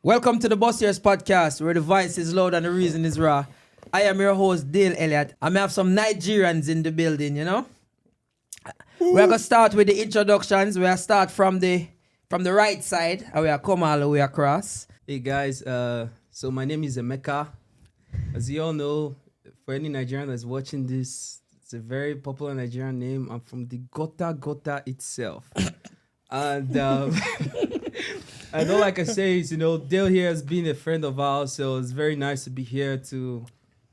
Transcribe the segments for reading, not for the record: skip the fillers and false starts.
Welcome to the Bossiers Podcast, where the voice is loud and the reason is raw. I am your host, Dale Elliott. I may have some Nigerians in the building, you know? We're going to start with the introductions. We'll start from the right side, and we'll come all the way across. Hey guys, so my name is Emeka. As you all know, for any Nigerian that's watching this, it's a very popular Nigerian name. I'm from the Gota itself. And and all I can say is, Dale here has been a friend of ours, so it's very nice to be here to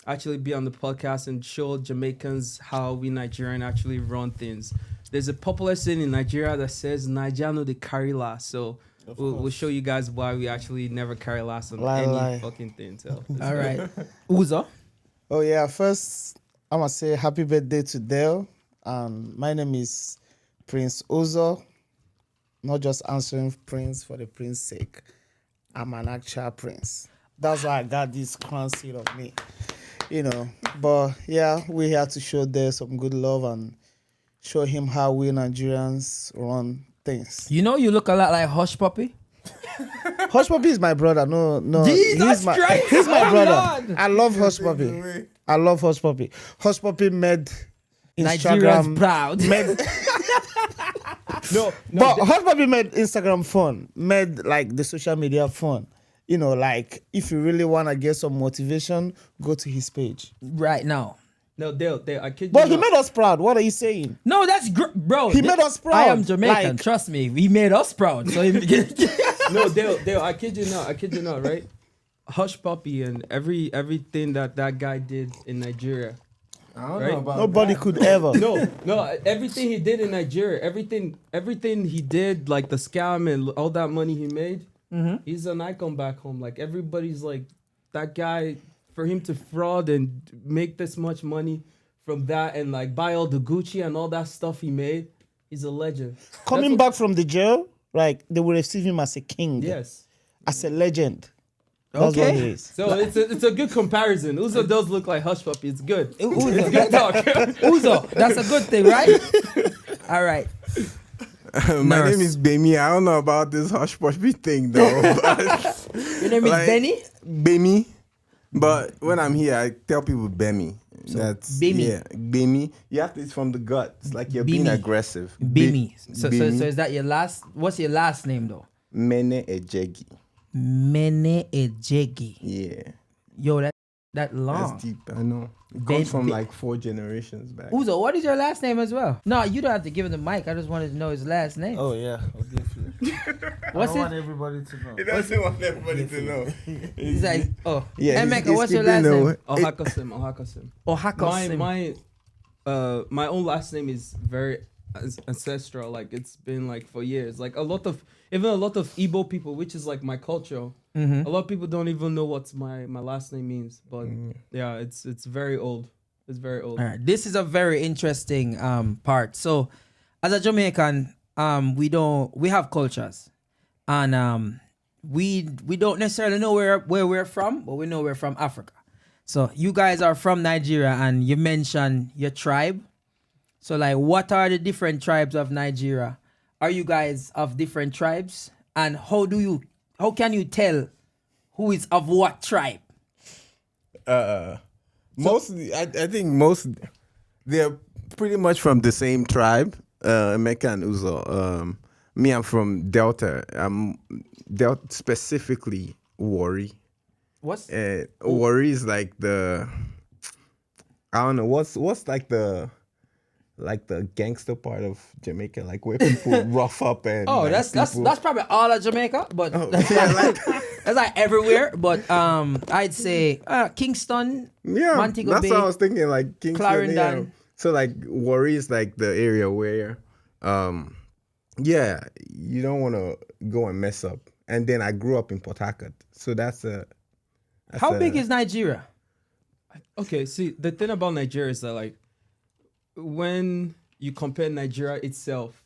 actually be on the podcast and show Jamaicans how we Nigerian actually run things. There's a popular saying in Nigeria that says, Nigeria no they carry last, so we'll show you guys why we actually never carry last on any fucking thing. So all right. Uzo? Oh yeah, first I must say happy birthday to Dale. My name is Prince Uzo. Not just answering Prince for the Prince's sake. I'm an actual Prince. That's why I got this crown seal of me. But yeah, we have to show Dale some good love and show him how we Nigerians run things. You know you look a lot like Hush Puppy? Hush Puppy is my brother. No. Jesus Christ! He's my Oh, brother. Lord. I love Hush Puppy. I love Hush Puppy. Hush Puppy made Nigerians Instagram proud. no, But Hush Puppy made Instagram fun. Made like the social media fun. Like if you really want to get some motivation, go to his page. Right now. no, Dale, I kid you But he not. made us proud. What are you saying? No, that's bro. He made us proud. I am Jamaican. Like- Trust me, he made us proud. So No, Dale, I kid you not, right? Hush Puppy and everything that guy did in Nigeria. I don't Right? know about Nobody that. could ever. No, everything he did in Nigeria, everything he did, like the scam and all that money he made, he's an icon back home. Like everybody's like, that guy, for him to fraud and make this much money from that and like buy all the Gucci and all that stuff he made, he's a legend. Coming back from the jail, like they will receive him as a king. Yes. As a legend. That's what he is. So it's a good comparison. Uzo does look like Hush Puppy. It's good. Uzo, Good talk. Uzo, that's a good thing, right? All right. My Nurse. name is Bemi. I don't know about this hush puppy thing though. But Your name is like, Benny? Bemi. But when I'm here, I tell people Bemi. That's Bemi. Yeah, Bemi. You have to. It's from the gut. It's like you're being Bimi. aggressive. Bimi. So Bimi. is that your last? What's your last name though? Mene Ejegi. Mene Ejegi. Yeah, Yo, that long. that's deep. I know. It Ben- comes from Ben- like 4 generations back. Uzo, what is your last name as well? No, you don't have to give him the mic. I just wanted to know his last name. Oh yeah, I'll give you. What's it? everybody to know. He doesn't want everybody to know. He's like, oh, Yeah, Emeka, he's what's your keeping last the- name? Ohakasim. Ohakasim. My own last name is very ancestral. Like it's been like for years. Like a lot of Igbo people, which is like my culture. A lot of people don't even know what my last name means. But yeah, it's very old. It's very old. All right, this is a very interesting part. So, as a Jamaican, we have cultures, and we don't necessarily know where we're from, but we know we're from Africa. So you guys are from Nigeria, and you mentioned your tribe. So like, what are the different tribes of Nigeria? Are you guys of different tribes? And how can you tell who is of what tribe? I think most they're pretty much from the same tribe. Emeka and Uzo. Me, I'm from Delta. I'm Delta, specifically Warri. What's Warri is like I don't know what's like the gangster part of Jamaica, like where people rough up and Oh, like, that's people- probably all of Jamaica, but yeah, like, that's like everywhere. But I'd say Kingston, yeah, Montego that's Bay, what I was thinking. Like Kingston, Clarendon. yeah. So like Warri is like the area where, yeah, you don't want to go and mess up. And then I grew up in Port Harcourt, so that's How big is Nigeria? Okay, see, the thing about Nigeria is that like when you compare Nigeria itself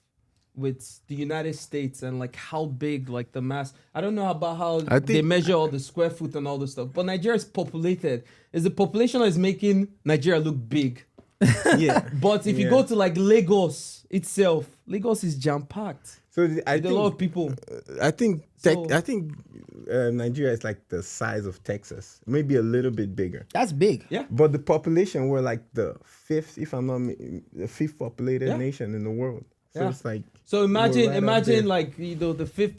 with the United States and like how big like the mass, I don't know about how I they think- measure all the square foot and all this stuff, but Nigeria is populated. Is the population that is making Nigeria look big. Yeah. But if you go to like Lagos itself, Lagos is jam packed. So I With a lot of people. I think So- Nigeria is like the size of Texas, maybe a little bit bigger. That's big. Yeah. But the population, we're like the fifth, if I'm not the fifth populated Yeah. nation in the world. So Yeah. it's like So imagine, right up imagine there. like the fifth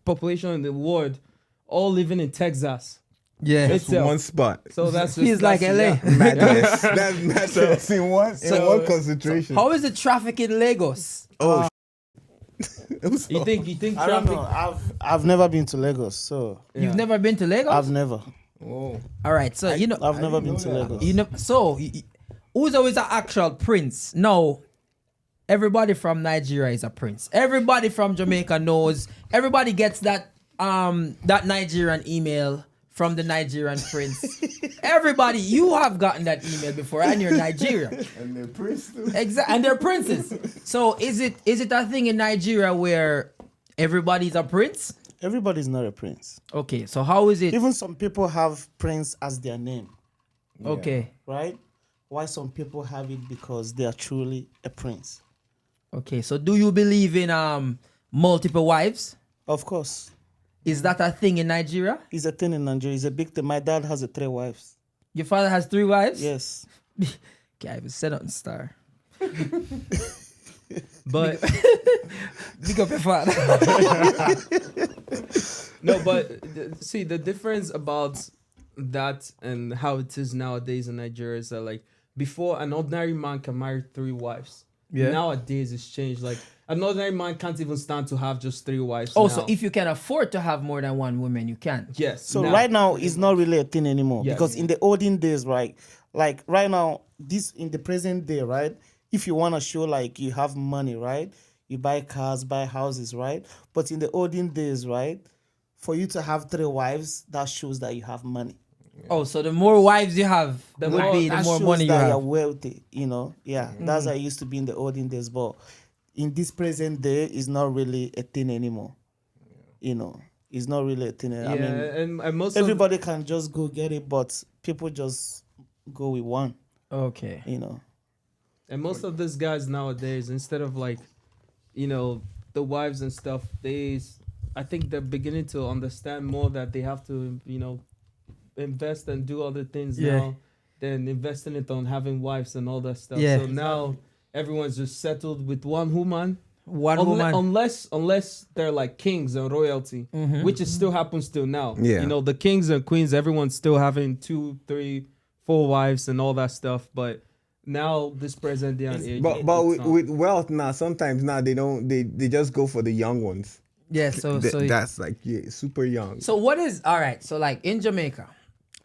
population in the world, all living in Texas. Yeah. It's- itself. one spot. So that's Feels like LA. yeah. Madness. That's madness in one concentration. How is the traffic in Lagos? You think I don't traffic? know. I've never been to Lagos, so You've never been to Lagos? I've never. Oh. All right. So you know, I've never been know to that. Lagos. you know. So Uzo is an actual prince. No, everybody from Nigeria is a prince. Everybody from Jamaica knows. Everybody gets that Nigerian email from the Nigerian prince. Everybody, you have gotten that email before, and you're Nigerian. And the prince too. Exactly, and they're princes. So is it a thing in Nigeria where everybody's a prince? Everybody's not a prince. Okay, so how is it? Even some people have prince as their name, Okay, right? Why some people have it because they are truly a prince. okay. So do you believe in multiple wives? Of course, Is that a thing in Nigeria? it's a thing in Nigeria. It's a big thing. My dad has 3 wives. Your father has 3 wives? Yes. Okay, I have a set on star. But Big up your father. no, but see the difference about that and how it is nowadays in Nigeria is that like before an ordinary man can marry 3 wives. Yeah. Nowadays it's changed. Like an ordinary man can't even stand to have just 3 wives. Also, now. if you can afford to have more than one woman, you can. yes. So right now, it's not really a thing anymore. Yeah. Because in the olden days, right? Like right now, this in the present day, right? If you want to show like you have money, right? You buy cars, buy houses, right? But in the olden days, right? For you to have 3 wives, that shows that you have money. Oh, so the more wives you have, The would more- be the That more shows money you that have. you're wealthy, you know? Yeah, that's how it used to be in the olden days. But in this present day, it's not really a thing anymore. You know, it's not really a thing. yeah, I mean, and most everybody can just go get it, but people just go with one, Okay. you know? and most of these guys nowadays, instead of like, you know, the wives and stuff, I think they're beginning to understand more that they have to, you know, invest and do other things Yeah. now than investing it on having wives and all that stuff. Yeah. So now everyone's just settled with one woman. One woman. Unless they're like kings and royalty, which is still happens still now. Yeah. You know, the kings and queens, everyone's still having 2, 3, 4 wives and all that stuff. But now this present day and age, But it's with, not. with wealth now, sometimes now they just go for the young ones. Yeah, so That's like super young. so what is all right? So like in Jamaica,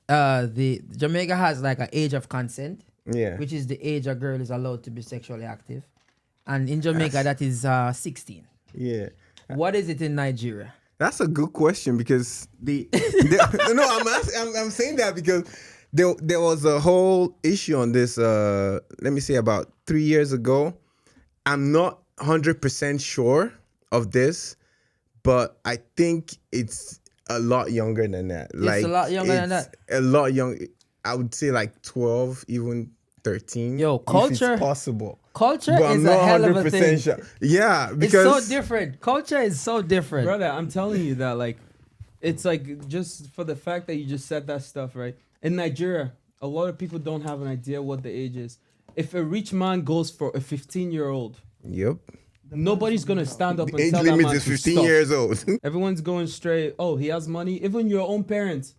the Jamaica has like an age of consent, Yeah. which is the age a girl is allowed to be sexually active, and in Jamaica that is 16. Yeah. What is it in Nigeria? That's a good question because no, I'm saying that because there was a whole issue on this. Let me say about 3 years ago. I'm not 100% sure of this, but I think it's a lot younger than that. It's a lot younger than it's that? A lot young. I would say like 12, even 13. Yo, if culture- it's possible. Culture But is I'm a not hell of a thing. sure. Yeah, It's because so different. Culture is so different. Brother, I'm telling you that like it's like just for the fact that you just said that stuff, right? In Nigeria, a lot of people don't have an idea what the age is. If a rich man goes for a 15-year-old, Yep. nobody's gonna stand up and Age tell that limit man is to 15 stop. years old. Everyone's going straight. Oh, he has money. Even your own parents.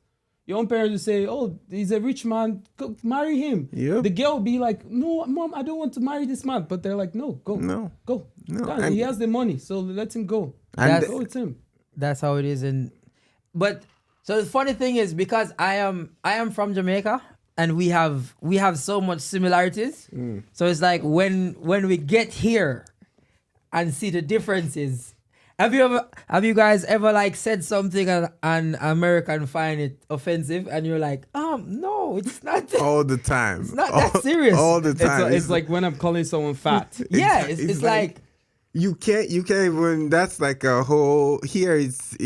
Your own parents will say, "Oh, he's a rich man. Go marry him." Yep. The girl will be like, "No, mom, I don't want to marry this man." But they're like, "No, go, No. go. No, Yeah, and- he has the money, so let him go. And Go with him." That's how it is but so the funny thing is because I am from Jamaica and we have so much similarities. So it's like when we get here and see the differences. Have you guys ever like said something and an American find it offensive and you're like, no, it's not. all the time. It's not that serious. All the time. It's like when I'm calling someone fat. Yeah, it's like you can't even. That's like a whole. Here it's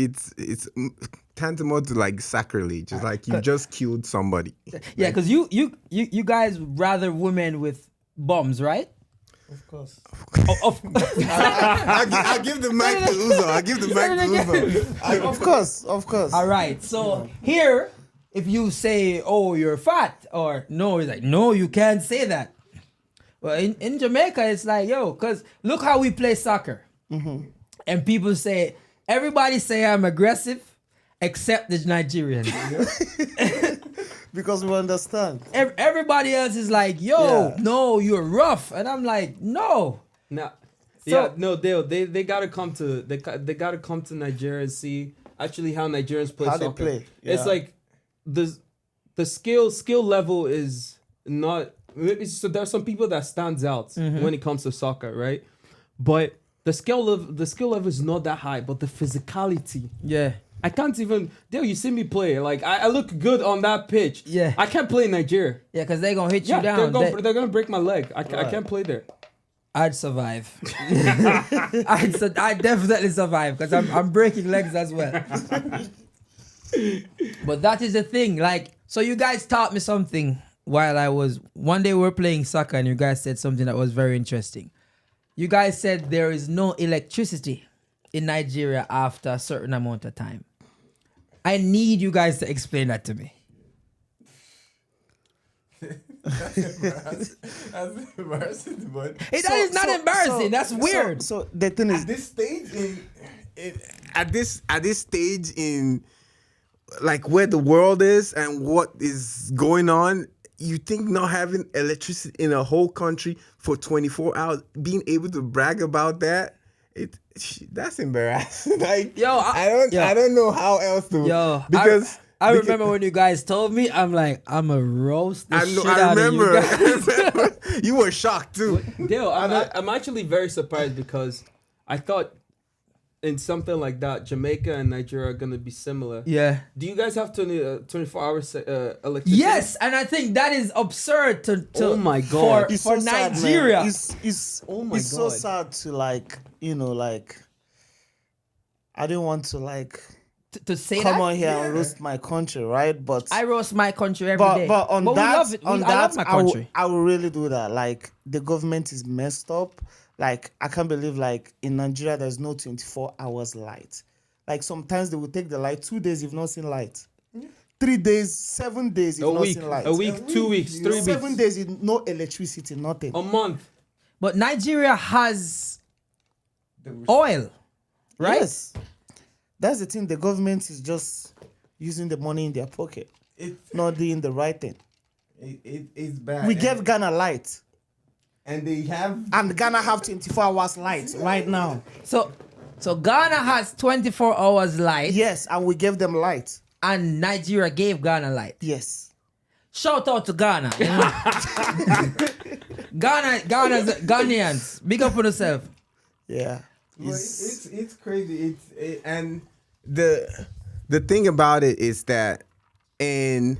tantamount to like sacrilege. It's like you just killed somebody. Yeah, because you guys rather women with bombs, right? Of course. I give the mic to Uzo. I give the mic to Uzo. Of course, of course. All right. So here, if you say, "Oh, you're fat," or no, it's like, "No, you can't say that." Well, in Jamaica, it's like, yo, because look how we play soccer, and people say, everybody say I'm aggressive, except the Nigerians. Because we understand. Everybody else is like, yo, no, you're rough, and I'm like, no. Now, So- they gotta come to they gotta come to Nigeria and see actually how Nigerians play How they soccer. play, It's yeah. like the skill level is not. So there's some people that stands out when it comes to soccer, right? But the skill level is not that high, but the physicality. Yeah. I can't even. Dale, you see me play. Like I look good on that pitch. Yeah. I can't play in Nigeria. Yeah, because they're going to hit you Yeah, down. they're gonna break my leg. I can't play there. I'd survive. I'd definitely survive because I'm breaking legs as well. But that is the thing. Like, so you guys taught me something one day we were playing soccer and you guys said something that was very interesting. You guys said there is no electricity in Nigeria after a certain amount of time. I need you guys to explain that to me. That's embarrassing, but That is not embarrassing. That's weird. So the thing is, at this stage at this stage in like where the world is and what is going on, you think not having electricity in a whole country for 24 hours, being able to brag about that, that's embarrassing. Like, Yo, I don't know how else to. Yo, because I remember when you guys told me, I'm like, I'm a roast the shit I out of you remember. guys. I remember. You were shocked too. Dale, I'm actually very surprised because I thought in something like that, Jamaica and Nigeria are gonna be similar. Yeah. Do you guys have 24 hours electricity? Yes, and I think that is absurd to Oh my God. it's for so sad, man. Nigeria. It's Oh my it's so God. sad to like, like, I don't want to like to say come that. on here and roast my country, right? But I roast my country every day. but on we that, love it. on I love that, my I will, country. I will really do that. Like, the government is messed up. Like, I can't believe like in Nigeria there's no 24 hours light. Like, sometimes they will take the light 2 days you've not seen light. 3 days, 7 days you've not seen light. a week, 2 weeks, 3 weeks, 7 days, no electricity, nothing. a month. But Nigeria has oil, right? Yes. That's the thing. The government is just using the money in their pocket, not doing the right thing. It's bad. We gave Ghana light, and they have and Ghana have 24 hours light right now. So Ghana has 24 hours light, Yes, and we gave them light. and Nigeria gave Ghana light. Yes. Shout out to Ghana. Ghanaians, big up on yourself. Yeah. Well, it's crazy. And the thing about it is that in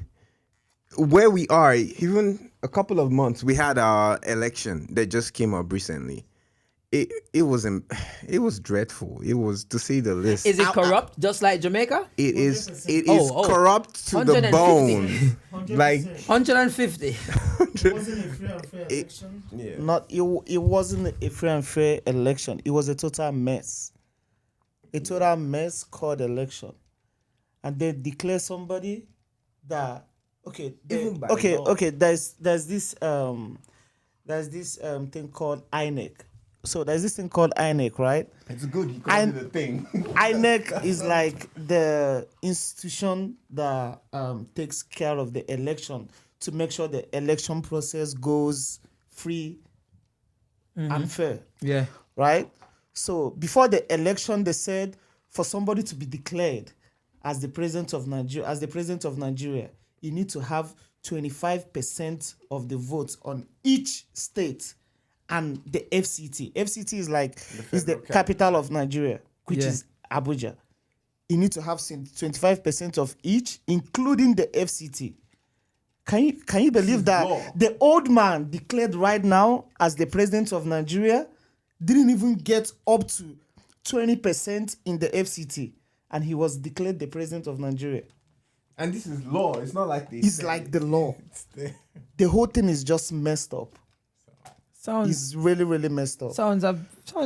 where we are, even a couple of months, we had our election that just came up recently. It was dreadful. It was, to say the least. Is it corrupt, just like Jamaica? It is Oh. corrupt to the 150. bone. Like 150. It wasn't a free and fair election. It wasn't a free and fair election. It was a total mess. A total mess called election. And they declare somebody that there's this thing called INEC. So there's this thing called INEC, right? it's good. You call it a thing. INEC is like the institution that takes care of the election to make sure the election process goes free and fair, Yeah. right? So before the election, they said for somebody to be declared as the president of Nigeria, you need to have 25% of the votes on each state and the FCT. FCT is the capital of Nigeria, which is Abuja. You need to have 25% of each, including the FCT. Can you believe that the old man declared right now as the president of Nigeria didn't even get up to 20% in the FCT, and he was declared the president of Nigeria. And this is law. It's not like this. It's like the law. The whole thing is just messed up. Sounds It's really, really messed up. sounds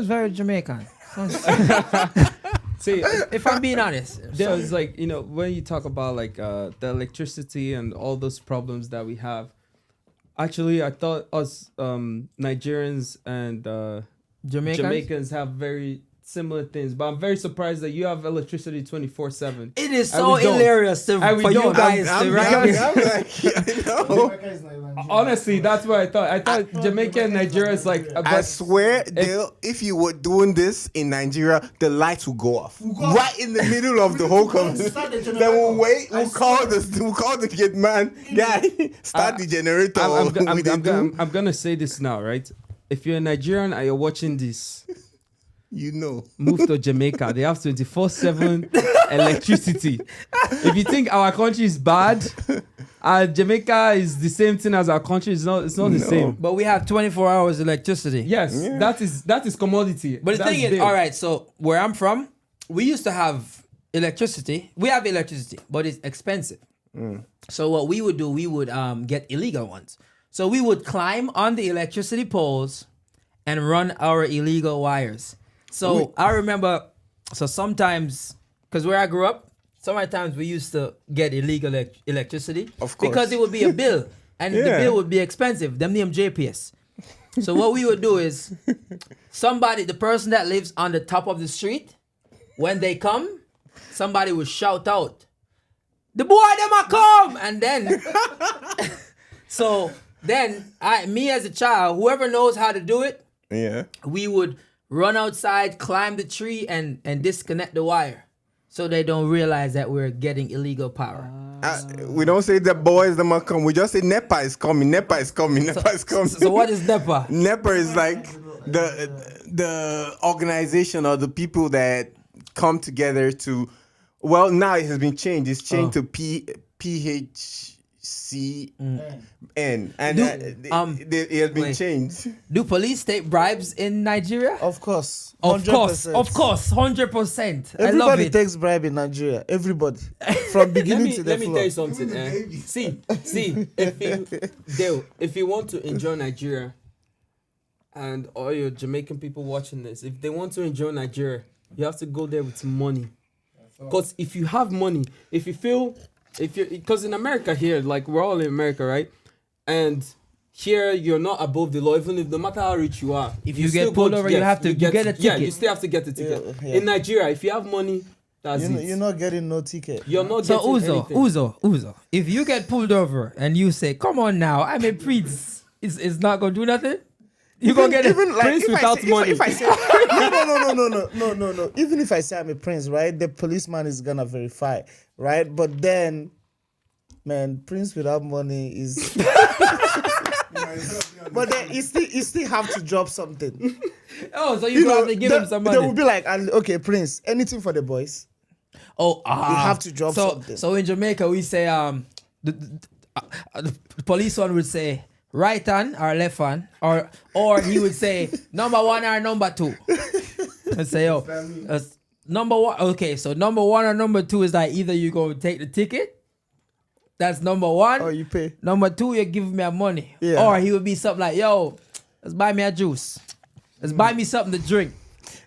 very Jamaican. See, If I'm being honest. there's like, you know, when you talk about like the electricity and all those problems that we have, actually I thought us Nigerians and Jamaicans have very similar things, but I'm very surprised that you have electricity 24/7. It is And so we don't. hilarious And we for you don't. guys I'm to right here. like, I know. Honestly, that's what I thought. I thought Jamaica and Nigeria is like. I swear, if you were doing this in Nigeria, the lights will go off right in the middle of the whole conversation. Then we'll wait. We'll call the gate man guy. Start the generator. I'm gonna say this now, right? If you're a Nigerian and you're watching this, You know. move to Jamaica. They have 24/7 electricity. If you think our country is bad, Jamaica is the same thing as our country. It's not the same. But we have 24 hours electricity. Yes, Yeah. that is commodity. But the That's thing is, there. all right, so where I'm from, we used to have electricity. We have electricity, but it's expensive. So what we would do, we would get illegal ones. So we would climb on the electricity poles and run our illegal wires. So I remember, so sometimes, because where I grew up, sometimes we used to get illegal electricity. Of course. Because it would be a bill, and the Yeah. bill would be expensive. Them name JPS. So what we would do is, the person that lives on the top of the street, when they come, somebody would shout out, "The boy them a come!" And then, so then me as a child, whoever knows how to do it, Yeah. we would run outside, climb the tree, and disconnect the wire, so they don't realize that we're getting illegal power. We don't say the boys them are come. We just say NEPA is coming. NEPA is coming. NEPA is coming. So what is NEPA? NEPA is like the organization or the people that come together to. Well, now it has been changed. It's changed to PHCN, and it has been wait. changed. Do police take bribes in Nigeria? Of course. Of 100%. course, 100%. I love Everybody it. takes bribe in Nigeria. Everybody. From beginning to the let me floor. tell you something. See, if you want to enjoy Nigeria, and all your Jamaican people watching this, if they want to enjoy Nigeria, you have to go there with money. Because if you have money, because in America here, like we're all in America, right? And here you're not above the law, even if no matter how rich you are. If you still get pulled go over, you have to get a Yeah, ticket. you still have to get a ticket. Yeah. In Nigeria, if you have money, that's it. You're not getting no ticket. You're not So getting anything. Uzo, if you get pulled over and you say, "Come on now, I'm a prince," it's not gonna do nothing. You gonna get a prince without money. If I say no. Even if I say I'm a prince, right? The policeman is gonna verify, right? But then, man, prince without money is. But then you still have to drop something. Oh, so you have to give him some money. They will be like, okay, prince, anything for the boys. Oh, You have to drop something. So in Jamaica, we say the police one would say right hand or left hand, or he would say number one or number two. And say, number one. Okay, so number one or number two is like either you go take the ticket. That's number one. Or you pay. Number two, you give me a money. Yeah. Or he would be something like, "Yo, let's buy me a juice. Let's buy me something to drink."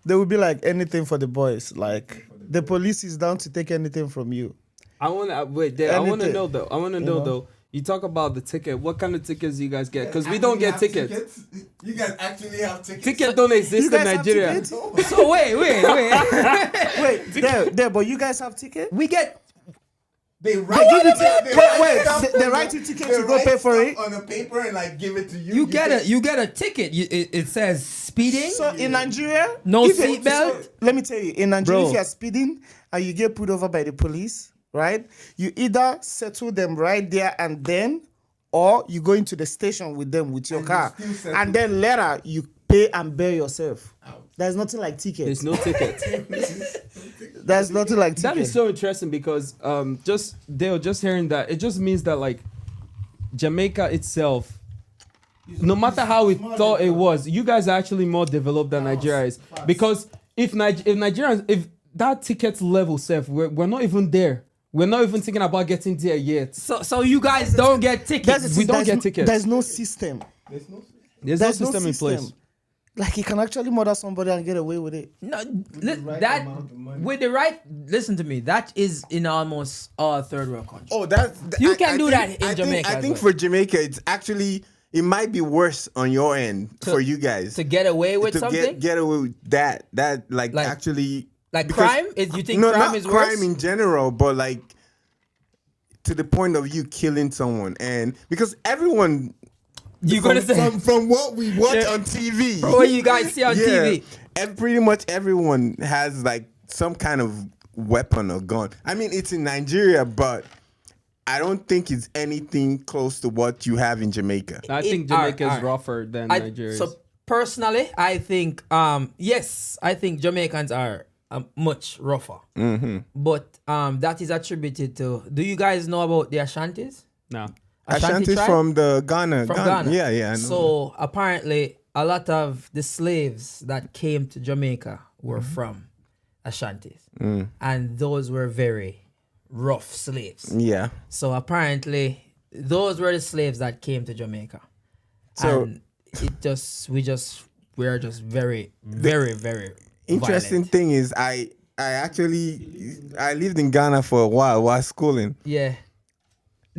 They will be like anything for the boys. Like the police is down to take anything from you. I want to wait. There, I want to Anything. know though. I want to know know? though. You talk about the ticket. What kind of tickets do you guys get? Because we don't get tickets. You guys actually have tickets. Tickets don't exist You in guys have Nigeria. tickets? So wait. Wait, there, but you guys have ticket? We get They They write give you it. they write you ticket to go pay for it. on a paper and like give it to you. you get a ticket. It says speeding. So in Nigeria, No if you- seatbelt? so let me tell you, in Nigeria, Bro. if you're speeding and you get pulled over by the police, right? You either settle them right there and then, or you go into the station with them with your And car, you still settle. and then later you pay and bear yourself. There's nothing like ticket. There's no ticket. There's nothing like ticket. That is so interesting because just hearing that, it just means that like Jamaica itself, no matter how we thought it was, you guys are actually more developed than Nigeria is. Because if that ticket level, Seth, we're not even there. We're not even thinking about getting there yet. So you guys don't get tickets. We don't get tickets. There's no system. There's no system in place. Like you can actually murder somebody and get away with it. No, that with the right. Listen to me. That is in almost all third world countries. Oh, that's You can do that in I Jamaica I as think well. for Jamaica, it's actually it might be worse on your end for you guys To get away with to something get away with that Like- actually like because- crime. Is you think no, crime not is crime worse? in general, but like to the point of you killing someone, and because everyone You gonna say from what we watch Yeah. on TV, from what you guys see on TV? and pretty much everyone has like some kind of weapon or gun. I mean, it's in Nigeria, but I don't think it's anything close to what you have in Jamaica. I think Jamaica is rougher than Nigeria. So personally, I think yes, I think Jamaicans are much rougher. Mm-hmm. But that is attributed to. Do you guys know about the Ashantis? No. Ashanti tribe? from the Ghana. From Ghana. Yeah, I know. So apparently, a lot of the slaves that came to Jamaica were from Ashantis, and those were very rough slaves. Yeah. So apparently, those were the slaves that came to Jamaica. So- and we're just very, very, very Interesting violent. thing is I lived in Ghana for a while schooling. Yeah,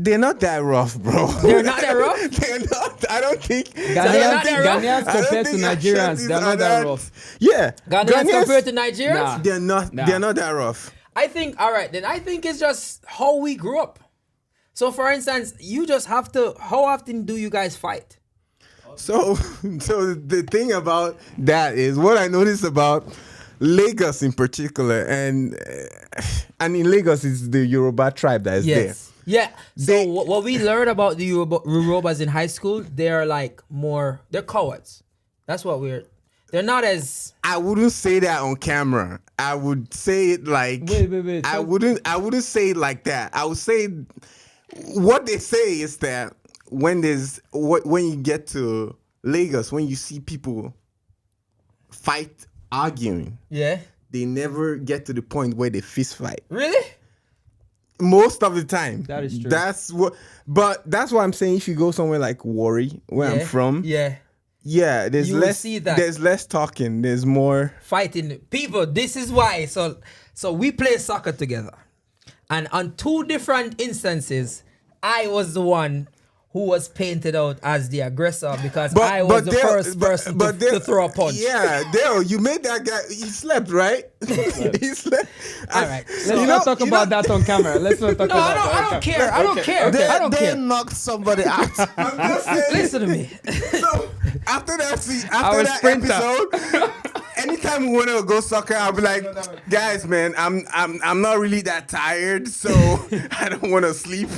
They're not that rough, bro. they're not that rough. They're not. I don't think. Ghanaians- Ghanaians I don't compared to think Nigerians, Ashantis they're are not that rough. Yeah. Ghanaians compared to Nigerians. Nah. They're not. Nah. They're not that rough. I think, all right, then I think it's just how we grew up. So, for instance, you just have to. How often do you guys fight? So the thing about that is what I noticed about Lagos in particular, and in Lagos is the Yoruba tribe that is there. Yeah. So They- what we learned about the Yorubas in high school, they're like they're cowards. That's what they're not as. I wouldn't say that on camera. I would say it like Wait. I wouldn't say it like that. I would say what they say is that when you get to Lagos, when you see people fight arguing, Yeah. they never get to the point where they fist fight. Really? Most of the time. That is true. That's why I'm saying if you go somewhere like Warri, where I'm from, Yeah. there's You will less see that. there's less talking. There's more. Fighting people. This is why. So we play soccer together, and on two different instances, I was the one who was painted out as the aggressor because I was the first person to throw a punch. Yeah, Dale, you made that guy. He slept, right? He slept. All right. Let's not talk about that on camera. Let's not talk No, about that. I don't care. I don't care. I don't They care. knocked somebody out. I'm just saying. Listen to me. So after that Our sprinter. episode, anytime we want to go soccer, I'll be like, guys, man, I'm not really that tired, so I don't want to sleep.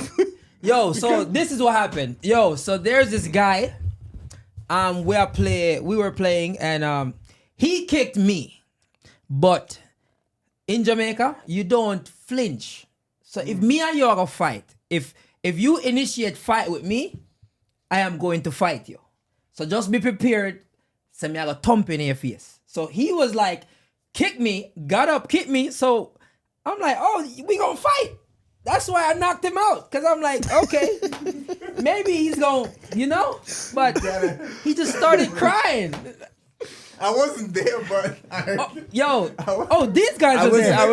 Yo, so this is what happened. Yo, so there's this guy. We were playing, and he kicked me. But in Jamaica, you don't flinch. So if me and you are gonna fight, if you initiate fight with me, I am going to fight you. So just be prepared. So me I got thump in your face. So he was like, kick me, got up, kick me. So I'm like, oh, we gonna fight. That's why I knocked him out. Cause I'm like, okay, maybe he's gonna, but he just started crying. I wasn't there, but I heard. These guys are there. I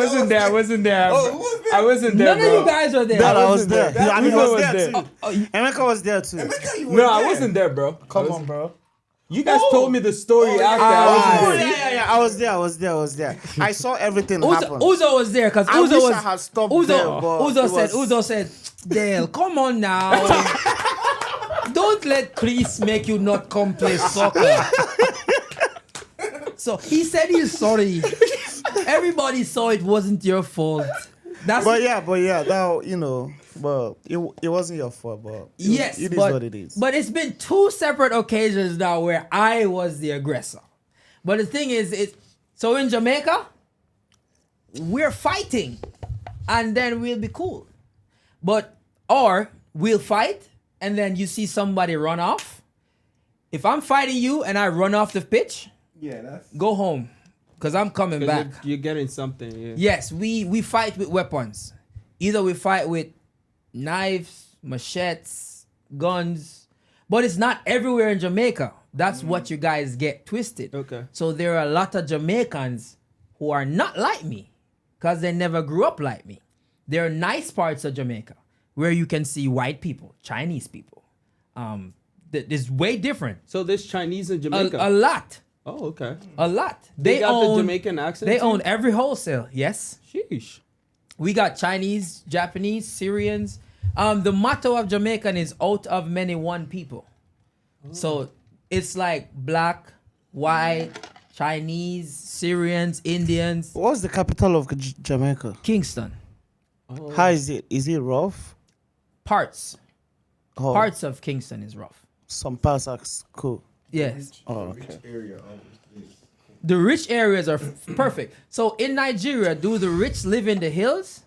wasn't there. Oh, who was there? I wasn't there, None of bro. you guys were there. But I was there. there. I mean, I Uzo was was there there. too. Emeka was there too. Emeka, you were No, I there. wasn't there, bro. Come on, bro. You guys told me the story after. Oh, I wasn't there. yeah. I was there. I saw everything happen. Uzo was there because I Uzo wish was. I had stopped there, but Uzo said, Dale, come on now. Don't let Chris make you not come play soccer. So he said he's sorry. Everybody saw it wasn't your fault. But yeah, that but it wasn't your fault, but Yes, it is but, what it is. But it's been two separate occasions now where I was the aggressor. But the thing is, so in Jamaica, we're fighting, and then we'll be cool. Or we'll fight, and then you see somebody run off. If I'm fighting you and I run off the pitch, Yeah, that's. go home. because I'm coming 'Cause back. You're getting something. Yeah. Yes, we fight with weapons. Either we fight with knives, machetes, guns, but it's not everywhere in Jamaica. That's what you guys get twisted. Okay. So there are a lot of Jamaicans who are not like me because they never grew up like me. There are nice parts of Jamaica where you can see white people, Chinese people. It's way different. So there's Chinese in Jamaica. A lot. Oh, okay. A lot. They got own the Jamaican accent. They too? own every wholesale. Yes. Sheesh. We got Chinese, Japanese, Syrians. The motto of Jamaican is out of many one people. So it's like black, white, Chinese, Syrians, Indians. What's the capital of Jamaica? Kingston. Oh. How is it? Is it rough? Parts. Oh, Parts of Kingston is rough. some parts are cool. Yes. Oh, okay. The rich areas are perfect. So in Nigeria, do the rich live in the hills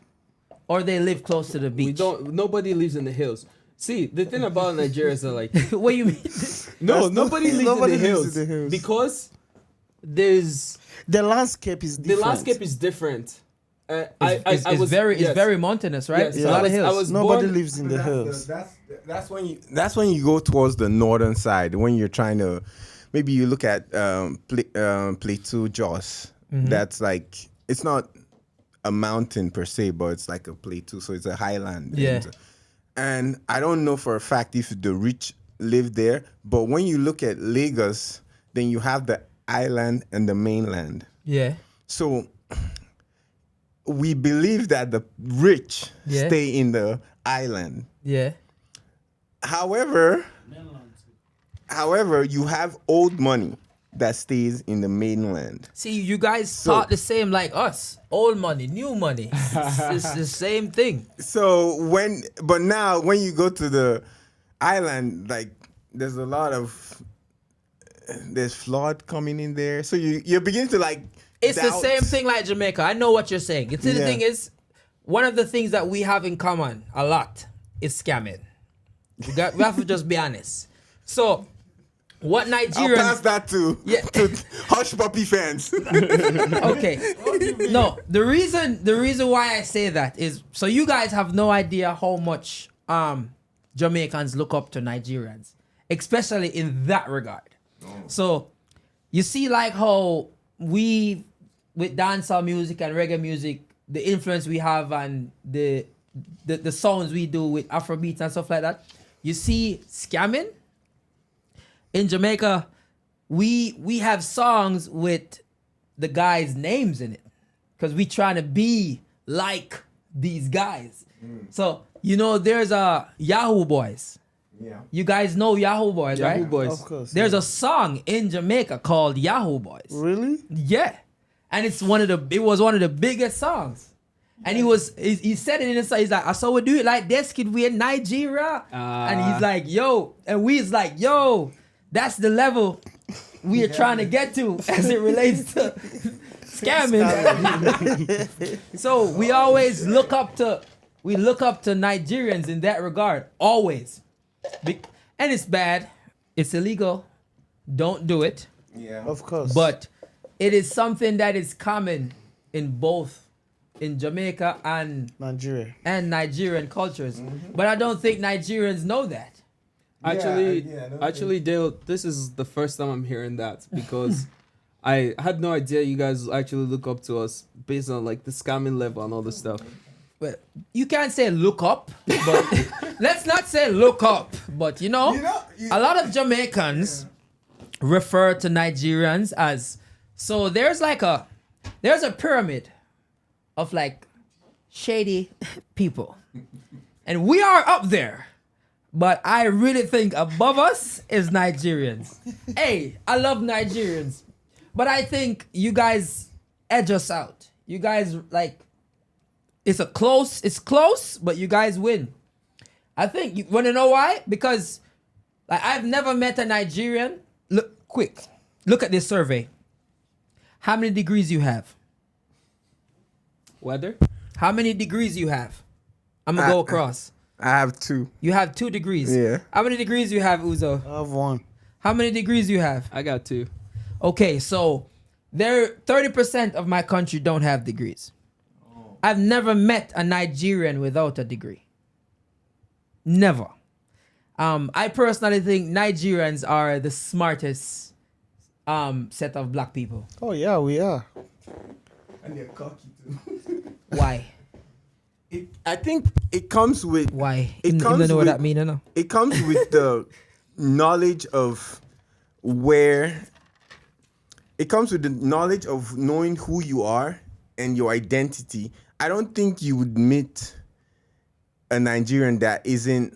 or they live close to the beach? We don't. Nobody lives in the hills. See, the thing about Nigeria is that like What you mean? nobody lives nobody in the lives hills in the hills. because there's The landscape is different. the landscape is different. It's very mountainous, right? Yes, It's a lot of hills. Nobody born- lives in the hills. That's when you go towards the northern side when you're trying to maybe you look at Plateau Jos. That's like it's not a mountain per se, but it's like a plateau, so it's a highland. Yeah. And I don't know for a fact if the rich live there, but when you look at Lagos, then you have the island and the mainland. Yeah. So we believe that the rich Yeah. stay in the island. Yeah. However, you have old money that stays in the mainland. See, you guys talk the same like us. Old money, new money. It's the same thing. So now when you go to the island, like there's a lot of there's flood coming in there. So you're beginning to like It's the doubt. same thing like Jamaica. I know what you're saying. The Yeah. thing is, one of the things that we have in common a lot is scamming. We have to just be honest. So, what I'll Nigerians... pass that to Hush Puppy fans. Okay. No, the reason why I say that is so you guys have no idea how much Jamaicans look up to Nigerians, especially in that regard. So you see like how we with dancehall music and reggae music, the influence we have and the sounds we do with Afrobeats and stuff like that. You see scamming in Jamaica, we have songs with the guys' names in it because we trying to be like these guys. So there's a Yahoo Boys. Yeah. You guys know Yahoo Boys, Yahoo right? Boys. Of course. There's a song in Jamaica called Yahoo Boys. Really? Yeah, and it was one of the biggest songs. And he said it in his song. He's like, I saw we do it like this, kid. We in Nigeria, and he's like, yo, and we's like, yo, that's the level we are trying to get to as it relates to scamming. So we always look up to Nigerians in that regard, always. And it's bad, it's illegal. Don't do it. Yeah. Of course. But it is something that is common in both in Jamaica and Nigeria. Nigerian cultures. But I don't think Nigerians know that. Actually, Dale, this is the first time I'm hearing that because I had no idea you guys actually look up to us based on like the scamming level and all this stuff. But you can't say look up, but let's not say look up. But a lot of Jamaicans refer to Nigerians as so there's a pyramid of like shady people. And we are up there. But I really think above us is Nigerians. Hey, I love Nigerians. But I think you guys edge us out. You guys it's close, but you guys win. I think you want to know why? Because I've never met a Nigerian. Look at this survey. How many degrees you have? Weather? How many degrees you have? I'm gonna go across. I have 2. You have 2 degrees. Yeah. How many degrees you have, Uzo? I have one. How many degrees you have? I got 2. Okay, so There 30% of my country don't have degrees. I've never met a Nigerian without a degree. Never. I personally think Nigerians are the smartest set of black people. Oh yeah, we are. And they're cocky too. Why? I think it comes with Why? It You comes don't know what with- that means, you know? it comes with the knowledge of where it comes with the knowledge of knowing who you are and your identity. I don't think you would meet a Nigerian that isn't,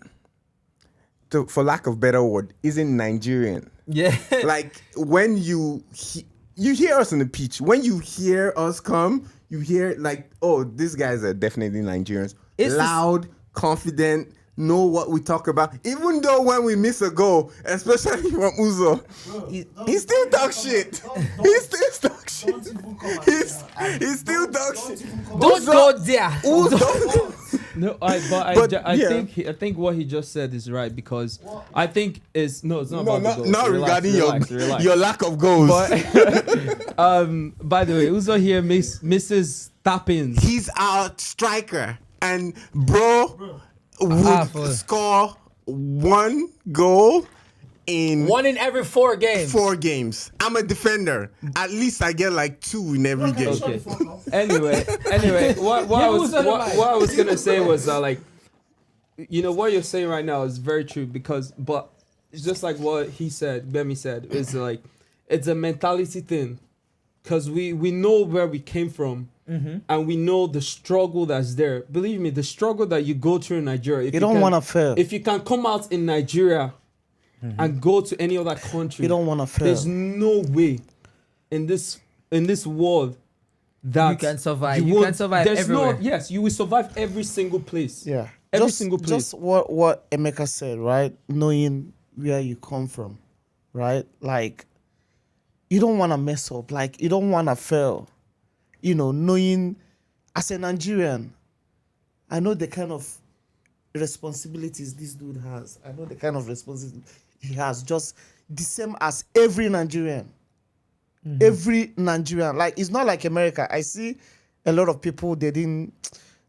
for lack of better word, isn't Nigerian. Yeah. Like when you hear us on the pitch, when you hear us come, you hear like, oh, these guys are definitely Nigerians. It's loud, confident, know what we talk about. Even though when we miss a goal, especially from Uzo, he still talk shit. He still talk shit. He still talk shit. Don't go there. Uzo. No, But, yeah. I think what he just said is right because I think it's not No, about the goals. not Relax, regarding relax. your lack of goals. But by the way, Uzo here misses tap-ins. He's our striker, and bro would full. score 1 goal in 1 in every 4 games. 4 games. I'm a defender. At least I get like 2 in every game. Okay. Anyway, what I was gonna say was like, you know, what you're saying right now is very true but it's just like what Bemi said, is like it's a mentality thing, because we know where we came from. And we know the struggle that's there. Believe me, the struggle that you go through in Nigeria. If You don't want to fail. If you can come out in Nigeria and go to any other country, You don't want to fail. there's no way in this world that You can survive. You won't- can survive there's everywhere. Yes, you will survive every single place. Yeah. Every just, single place. Just what Emeka said, right? Knowing where you come from, right? Like, you don't want to mess up. Like, you don't want to fail. You know, knowing, as a Nigerian, I know the kind of responsibilities this dude has. I know the kind of responsibility he has. Just the same as every Nigerian. Every Nigerian. Like, it's not like America. I see a lot of people, they didn't,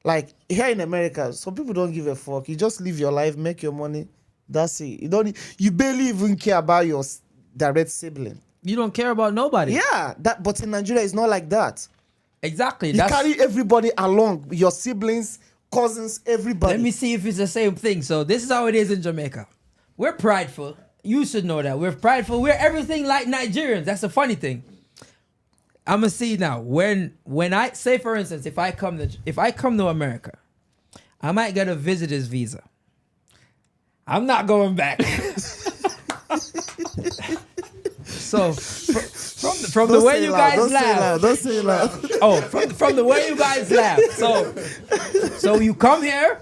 like, here in America, some people don't give a fuck. You just live your life, make your money. That's it. You barely even care about your direct sibling. You don't care about nobody. Yeah, but in Nigeria, it's not like that. Exactly. You carry everybody along, your siblings, cousins, everybody. Let me see if it's the same thing. So this is how it is in Jamaica. We're prideful. You should know that. We're prideful. We're everything like Nigerians. That's the funny thing. I'm gonna see now. When I say, for instance, if I come to America, I might get a visitor's visa. I'm not going back. So from the way you guys laugh. Don't say it loud. Oh, from the way you guys laugh. So you come here,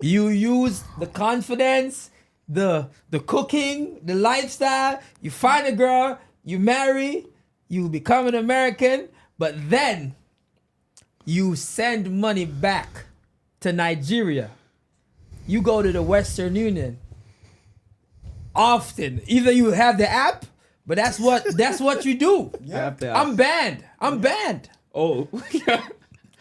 you use the confidence, the cooking, the lifestyle, you find a girl, you marry, you become an American, but then you send money back to Nigeria. You go to the Western Union. Often. Either you have the app, but that's what you do. Yeah. I'm banned. Oh.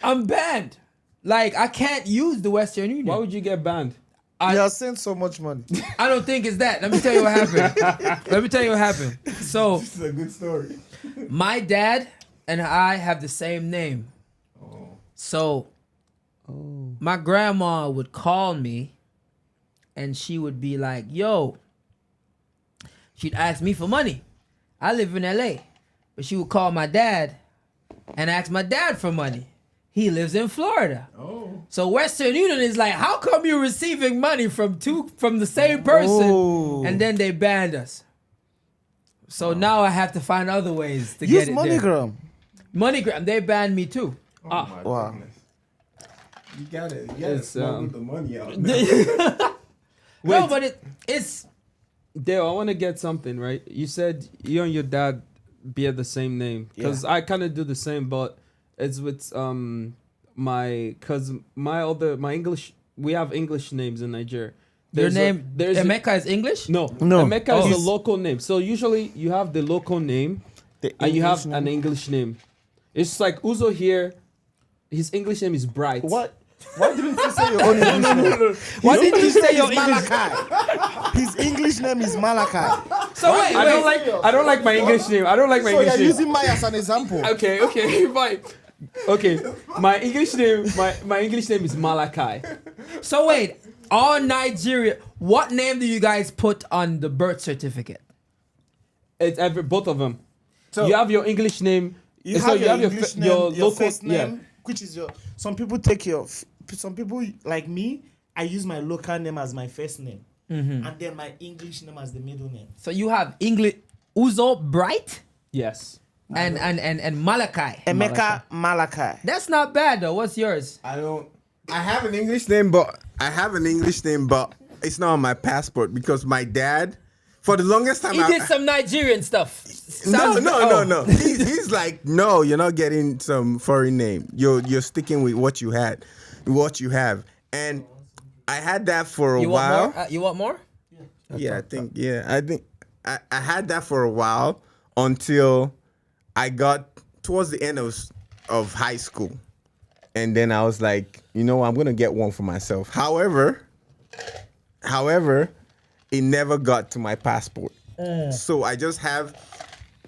I'm banned. Like, I can't use the Western Union. Why would you get banned? You have sent so much money. I don't think it's that. Let me tell you what happened. So, This is a good story. my dad and I have the same name. So, my grandma would call me and she would be like, yo, she'd ask me for money. I live in LA. But she would call my dad and ask my dad for money. He lives in Florida. So Western Union is like, how come you're receiving money from the same person? Oh. And then they banned us. So now I have to find other ways to Use get it there. MoneyGram. MoneyGram, they banned me too. Wow. You gotta It's, smuggle the money out. No, but it's Dale, I want to get something, right? You said you and your dad bear the same name. Because I kind of do the same, but it's with my English, we have English names in Nigeria. there's Emeka is English? No, No. Emeka is a local name. So usually you have the local name, and you have English an name. English name. It's like Uzo here. His English name is Bright. What? Why didn't you say your own English name? Why didn't you say your His English? Malachi. His English name is Malachi. So wait, I don't like my English name. I don't like my So English you're name. using mine as an example. Okay, fine. Okay, my English name, my English name is Malachi. So wait, all Nigeria. What name do you guys put on the birth certificate? It's both of them. So you have your English name. You so have you your have your English name, your your local first name, which is your. Some people take your. Some people like me. I use my local name as my first name, and then my English name as the middle name. So you have English Uzo Bright Yes. and Malachi. Emeka Malachi. That's not bad though. What's yours? I have an English name, but it's not on my passport because my dad, for the longest time, He did some Nigerian stuff. No. Oh. He's like, no, you're not getting some foreign name. You're sticking with what you have. And I had that for a You while. want more? You want more? I think I had that for a while until I got towards the end of high school. And then I was like, I'm gonna get one for myself. However, it never got to my passport. So I just have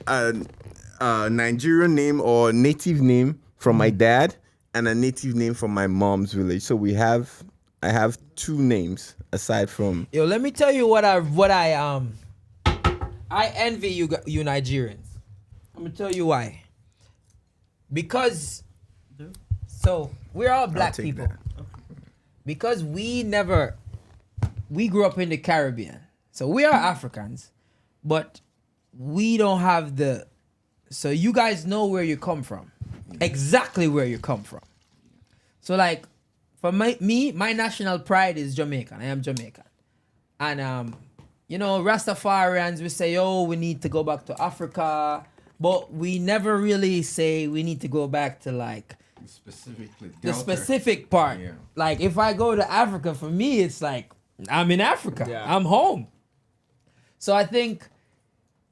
a Nigerian name or native name from my dad and a native name from my mom's village. So I have two names aside from. Yo, let me tell you what I envy you Nigerians. I'm gonna tell you why. Because so we're all black take people. that. Because we grew up in the Caribbean. So we are Africans, but we don't have so you guys know where you come from. Exactly where you come from. So like for my national pride is Jamaican. I am Jamaican. And Rastafarians, we say, oh, we need to go back to Africa, but we never really say we need to go back to like Specifically, the specific part. Yeah. Like if I go to Africa, for me, it's like I'm in Africa. Yeah. I'm home. So I think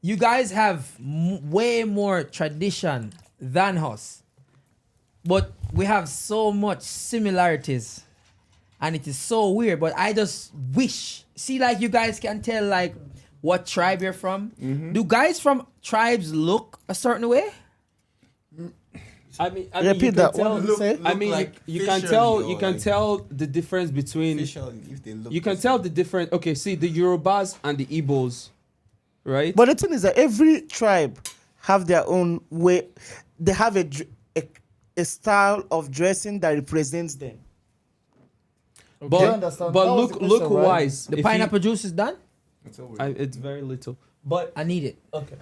you guys have way more tradition than us, but we have so much similarities, and it is so weird. But I just wish, like you guys can tell like what tribe you're from. Do guys from tribes look a certain way? I mean, Repeat you can that. tell. What did you say? I mean, like you can facially tell. or You can like- tell the difference between. If they look You can tell the difference. Okay, see the Yorubas and the Igbos, right? But the thing is that every tribe have their own way. They have a style of dressing that represents them. Do you but understand? but That was look the question, right? wise. The if pineapple juice is done. it's very little. But I need it. okay,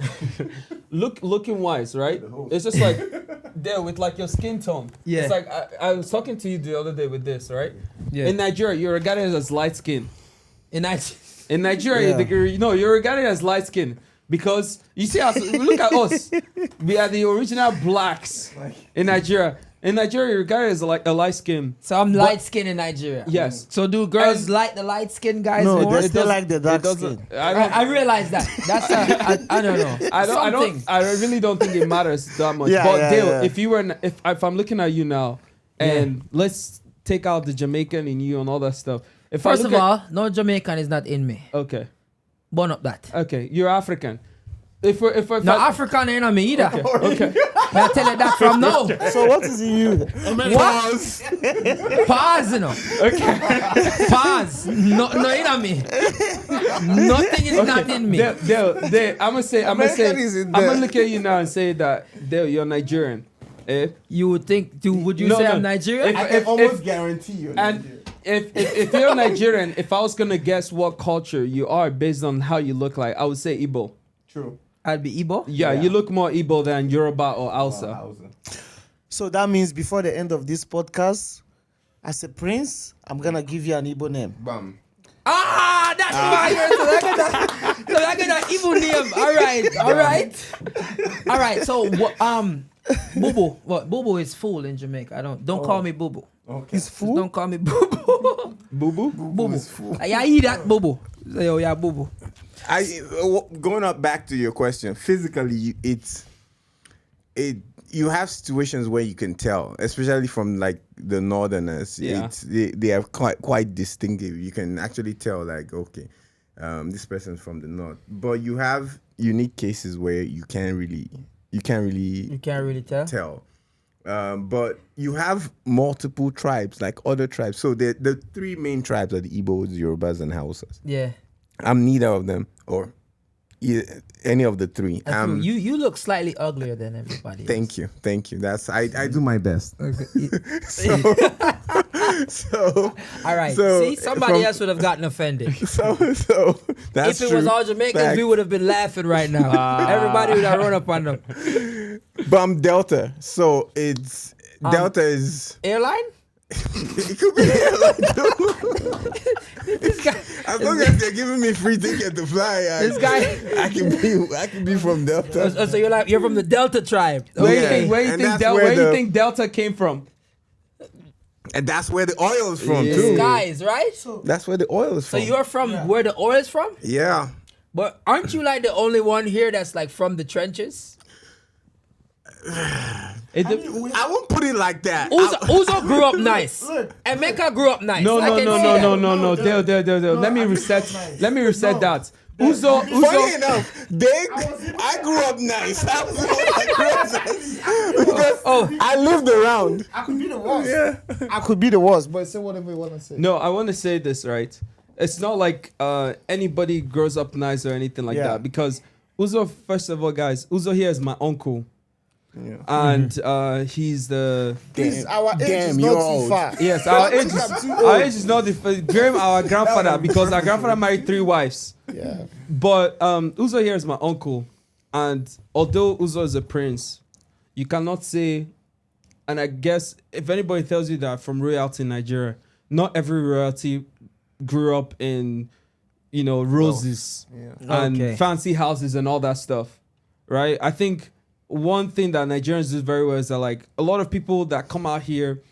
looking wise, right? It's just like there with like your skin tone. Yeah. It's like I was talking to you the other day with this, right? Yeah. In Nigeria, you're regarded as light skin. In In Nigeria, Yeah. you're regarded as light skin because you see us. Look at us. We are the original blacks in Nigeria. In Nigeria, you're regarded as like a light skin. So I'm light skinned in Nigeria. Yes. So do girls And- like the light skinned guys No, more? they still like the dark It doesn't. skin. I realize that. That's I don't know. Something. I really don't think it matters that much. Yeah, but yeah, Dale, yeah. if you were, if I'm looking at you now, and let's take out the Jamaican in you and all that stuff. If First I of look all, no Jamaican is not in me. okay, Burn up that. you're African. If we're No, African ain't on me either. okay. I tell you that from now. So what is in you? What? Pause, you know. Okay. Pause. No, in on me. Nothing is not in me. Dale, I'm gonna say, American is in I'm there. gonna look at you now and say that Dale, you're Nigerian. Eh? You would think, would you No, say no. I'm Nigerian? If- I can almost guarantee you. And if you're Nigerian, if I was gonna guess what culture you are based on how you look like, I would say Igbo. True. I'd be Igbo. Yeah, you look more Igbo than Yoruba or Hausa. So that means before the end of this podcast, as a prince, I'm gonna give you an Igbo name. Bam. Ah, that's why you're so I got an Igbo name. All right. So Bubu. What? Bubu is fool in Jamaica. Don't call me Bubu. Okay. He's fool. Don't call me Bubu. Boo boo. Bubu. I eat that Bubu. Yo, yeah, Bubu. Going up back to your question, physically, it's you have situations where you can tell, especially from like the northerners. Yeah. They are quite distinctive. You can actually tell, like, okay, this person's from the north. But you have unique cases where you can't really tell. but you have multiple tribes, like other tribes. So the three main tribes are the Igbos, Yorubas, and Hausas. Yeah. I'm neither of them, or any of the three. You look slightly uglier than everybody. Thank you. That's I do my best. Okay. So All right. so See, somebody else would have gotten offended. So that's If it was true. all Jamaicans, Fact. we would have been laughing right now. Everybody would have run up on them. But I'm Delta, so it's Delta is. Airline? It could be airline too. This guy. As long as they're giving me free ticket to fly, This guy. I can be from Delta. So you're from the Delta tribe. Where Okay. you think Delta came from? And that's where the oil is from Yeah. too. Guys, right? That's where the oil is So from. you're from where the oil is from? Yeah. But aren't you like the only one here that's like from the trenches? I won't put it like that. Uzo grew up nice. Emeka grew up nice. No. Dale. Dale. Let me reset that. Uzo. Funny enough, I grew up nice. I was I grew up nice. Because I lived around. I could be the worst. Yeah. I could be the worst, but say whatever you want to say. No, I want to say this, right? It's not like anybody grows up nice or anything like that. Because Uzo, first of all, guys, Uzo here is my uncle. Yeah. And he's the... Please, our age is Damn, not you're too old. far. Yes, our age is not the our grandfather, because our grandfather married 3 wives. Yeah. But Uzo here is my uncle, and although Uzo is a prince, you cannot say, and I guess if anybody tells you that from royalty in Nigeria, not every royalty grew up in, roses and fancy houses and all that stuff, right? I think one thing that Nigerians do very well is that, like, a lot of people that come out here,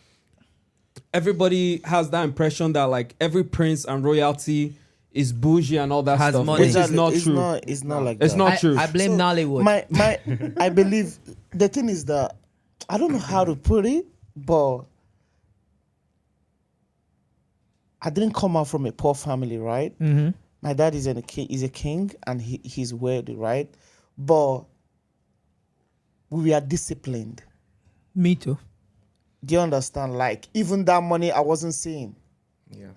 everybody has that impression that, like, every prince and royalty is bougie and all that Has stuff, money. which is not true. It's not like It's that. not true. I blame Nollywood. I believe the thing is that I don't know how to put it, but I didn't come out from a poor family, right? Mm-hmm. My dad is a king and he's wealthy, right? But we are disciplined. Me too. Do you understand? Like, even that money I wasn't seeing. Yeah.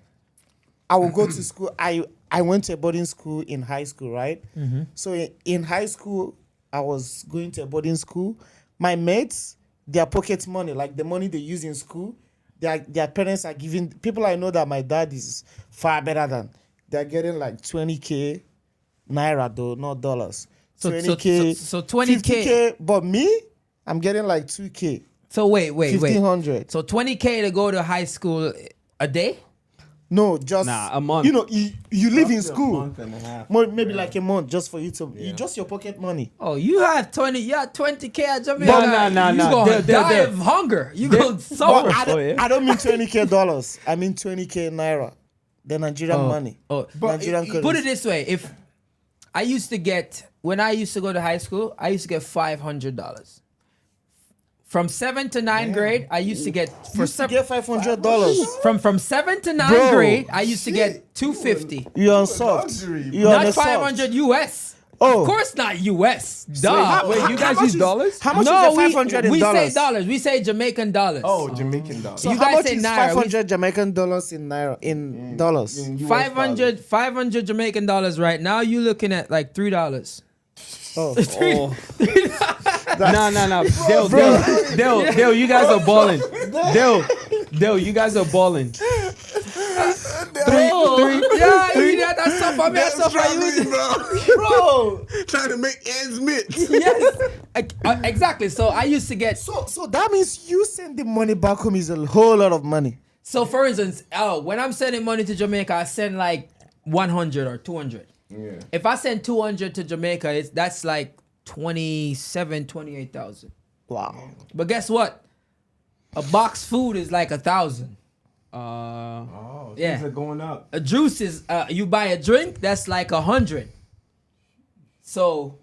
I will go to school. I went to a boarding school in high school, right? Mm-hmm. So in high school, I was going to a boarding school. My mates, their pocket money, like the money they use in school, their parents are giving. People I know that my dad is far better than. They're getting like 20K naira though, not dollars. So 20K. so 20K. 50K, but me, I'm getting like 2K. So wait. 1,500. So 20K to go to high school a day? No, just a month. You know, you live in A school. month and a half. Maybe like a month just for you to just your pocket money. Oh, you have 20K at Jamaica. No. You gonna die There. of hunger. You gonna But suffer. I don't mean 20K dollars. I mean 20K naira. The Nigerian money. Oh, Nigerian put it currency. this way: if I used to get, when I used to go to high school, I used to get $500. From 7th to 9th grade, I used to get You get $500. from 7th to 9th Bro. grade, I used to get $250. You're on soft. luxury, You're on Not a soft. 500 US. Oh. Of course not US. Duh. Wait, you guys use dollars? How much No, is the 500 in we dollars? say dollars. We say Jamaican dollars. Oh, Jamaican dollars. So You how guys much say is naira, 500 Jamaican dollars in naira in dollars? In US 500 Jamaican dollars right now. You looking at like $3. Oh. No. Dale, you guys are balling. Dale, you guys are balling. Yeah, that's stuff for me. That's stuff for you. Bro. Trying to make ends meet. Yes, exactly. So I used to get. So that means you send the money back home is a whole lot of money. So for instance, when I'm sending money to Jamaica, I send like 100 or 200. Yeah. If I send 200 to Jamaica, that's like 28,000. Wow. But guess what? A box food is like 1,000. Oh, Yeah. things are going up. A juice is you buy a drink, that's like 100. So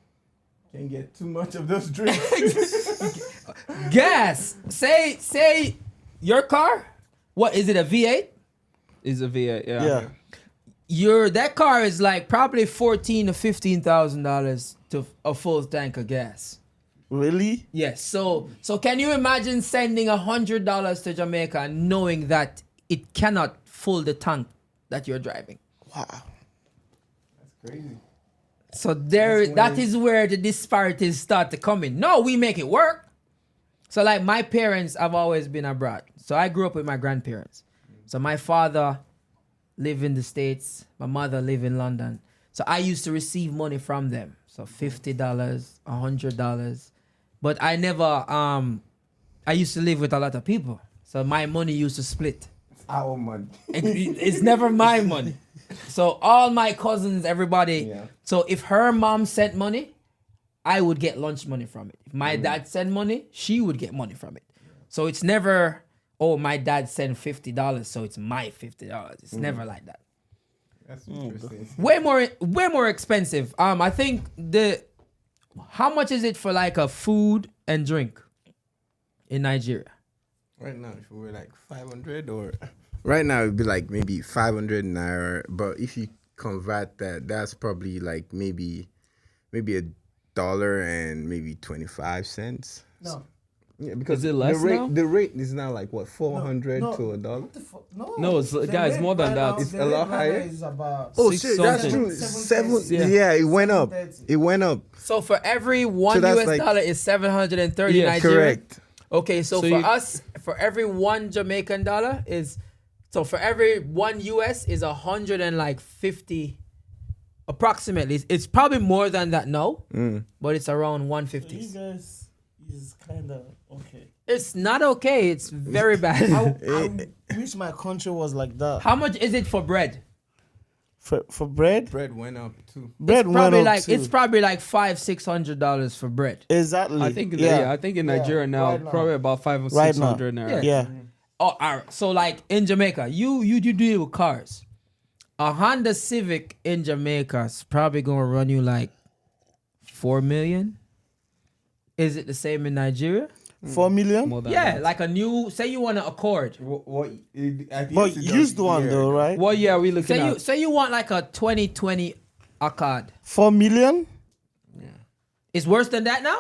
Can't get too much of those drinks. Gas. Say your car. What is it? A V8? Is a V8, Yeah. That car is like probably $14,000 to $15,000 to a full tank of gas. Really? Yes. So can you imagine sending $100 to Jamaica knowing that it cannot fill the tank that you're driving? Wow. That's crazy. So that is where the disparities start to come in. No, we make it work. So like my parents have always been abroad. So I grew up with my grandparents. So my father lived in the States. My mother lived in London. So I used to receive money from them. So $50, $100. But I never, I used to live with a lot of people. So my money used to split. It's our money. It's never my money. So all my cousins, everybody. Yeah. So if her mom sent money, I would get lunch money from it. If my dad sent money, she would get money from it. So it's never, oh, my dad sent $50, so it's my $50. It's never like that. That's interesting. Way more expensive. I think how much is it for like a food and drink in Nigeria? Right now, if we were like 500 or... Right now, it'd be like maybe 500 naira. But if you convert that, that's probably like maybe $1 and maybe 25 cents. No. Yeah, because Is it less now? the rate is now like what, 400 No. to $1. No, it's, guys, more than that. It's a lot higher. Is about Oh Six shit, that's something. true. 730. Yeah, it went up. 730. It went up. So for every $1 that's US like- dollar is 730 Yeah, Nigerian. Correct. Okay, so So for you- us, for every $1 Jamaican dollar is, so for every $1 US is 150, approximately. It's probably more than that now, but it's around You 150. guys is kind of okay. It's not okay. It's very bad. I wish my country was like that. How much is it for bread? For bread, Bread went up too. bread It's went probably up like too. it's probably like $500-$600 for bread. Exactly. I think, yeah. I think in Nigeria now, right now. probably about 500 or Right now. 600 naira. Yeah. Oh, all right. So like in Jamaica, you deal with cars. A Honda Civic in Jamaica is probably gonna run you like 4 million. Is it the same in Nigeria? 4 million. More than Yeah, that. like a new. Say you want an Accord. But used one though, right? What year are we looking at? Say you want like a 2020 Accord. 4 million It's worse than that now.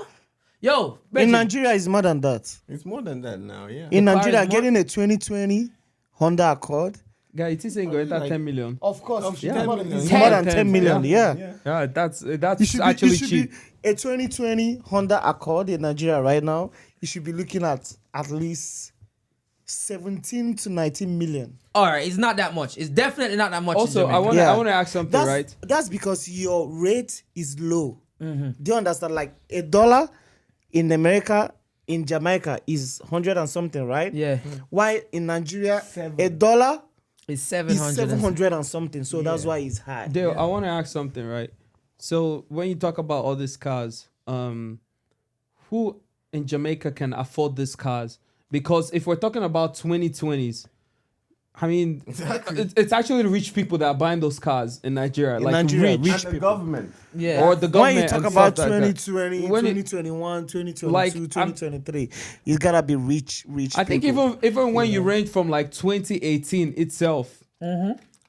Yo, in Benji, Nigeria is more than that. It's more than that now, yeah. In car Nigeria, is more- getting a 2020 Honda Accord, Guy, it is going to Like- 10 million. of course, Of it's more 10 than- million. it's more than 10, 10 million. yeah. Yeah. Yeah, that's It actually should cheap. be a 2020 Honda Accord in Nigeria right now. You should be looking at least 17 to 19 million. all right, it's not that much. It's definitely not that much. Also, in I Jamaica. want to ask something, right? That's because your rate is low. Do you understand? Like $1 in America, in Jamaica is 100 and something, right? Yeah, Why in Nigeria, $1 it's is 700. 700 and something. So that's why it's high. Dale, I want to ask something, right? So when you talk about all these cars, who in Jamaica can afford these cars? Because if we're talking about 2020s, I mean, it's actually the rich people that are buying those cars in Nigeria. In like Nigeria, rich, rich The people. government. Yeah. or the When government. you talk and about stuff like that. 2020, When it- 2021, 2022, Like, 2023, it's gotta be rich I think people. even when you range from like 2018 itself,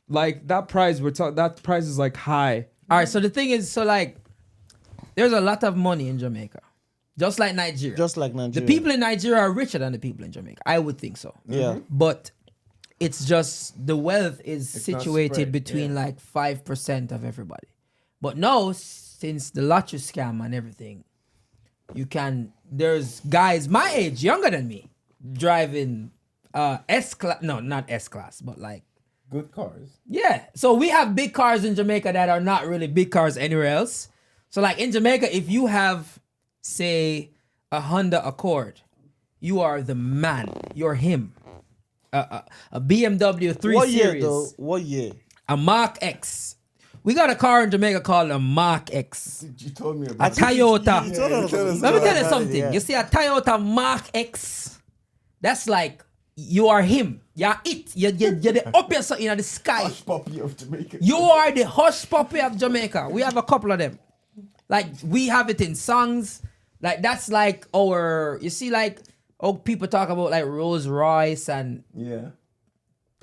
like that price that price is like high. All right. So the thing is, so like, there's a lot of money in Jamaica, just like Nigeria. Just like The Nigeria. people in Nigeria are richer than the people in Jamaica. I would think so. Yeah. But it's just the wealth is not situated spread, between like 5% of everybody. But now, since the lottery scam and everything, there's guys my age, younger than me, driving S class. No, not S class, but like, Good cars. yeah. So we have big cars in Jamaica that are not really big cars anywhere else. So like in Jamaica, if you have, say, a Honda Accord, you are the man. You're him. A BMW 3 What year Series, though? What year? a Mark X. We got a car in Jamaica called a Mark X. You told me A about Toyota. You told us Let me tell you about it, something. yeah. You see a Toyota Mark X, that's like you are him. You're it. You're the up here in the sky. Hush Puppy of Jamaica. You are the hush puppy of Jamaica. We have a couple of them. Like we have it in songs. Like that's like our. You see, like people talk about like Rolls Royce and Yeah.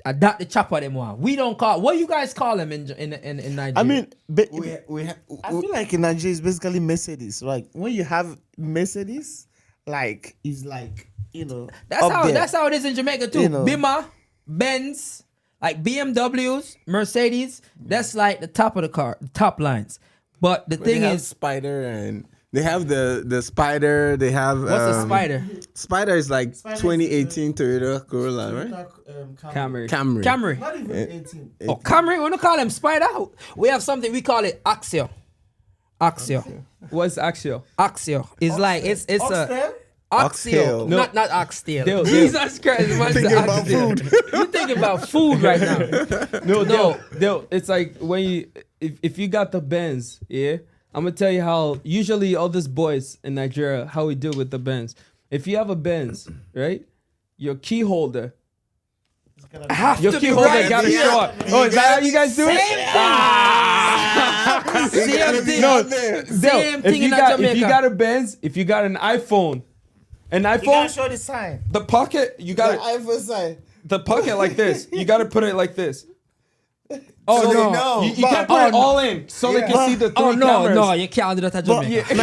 that the chopper them one. We don't call. What you guys call them in Nigeria? I mean, I I feel like in Nigeria it's basically Mercedes. Like when you have Mercedes, like it's like that's up how there. that's how it is in Jamaica too. You know. Bima, Benz, like BMWs, Mercedes. That's like the top of the car, the top lines. But the thing they have is, Spider and they have the Spider. They have what's a Spider? Spider is like Spider is 2018 Toyota Corolla, right? Camry. Camry. Camry. Not even 18. Oh, Camry. We don't call them Spider. We have something we call it Axio. Axio. What's Axio? Axio. It's like it's a Oxtail? Oxtail. No. Not oxtail. Dale. Jesus Christ, man, Thinking about food. You thinking about food right now? No. It's like when you if you got the Benz, yeah. I'm gonna tell you how usually all these boys in Nigeria how we do with the Benz. If you have a Benz, right, your key holder, your key holder got a short. Oh, is that how you guys do it? Same thing. No, Same thing in Jamaica. if you got a Benz, if you got an iPhone, You gotta show the sign. the pocket, you got The iPhone sign. the pocket like this. You got to put it like this. Oh So no, they know. you can't put it all in so they can see the three Oh no, cameras. no, you can't do that at But Jamaica.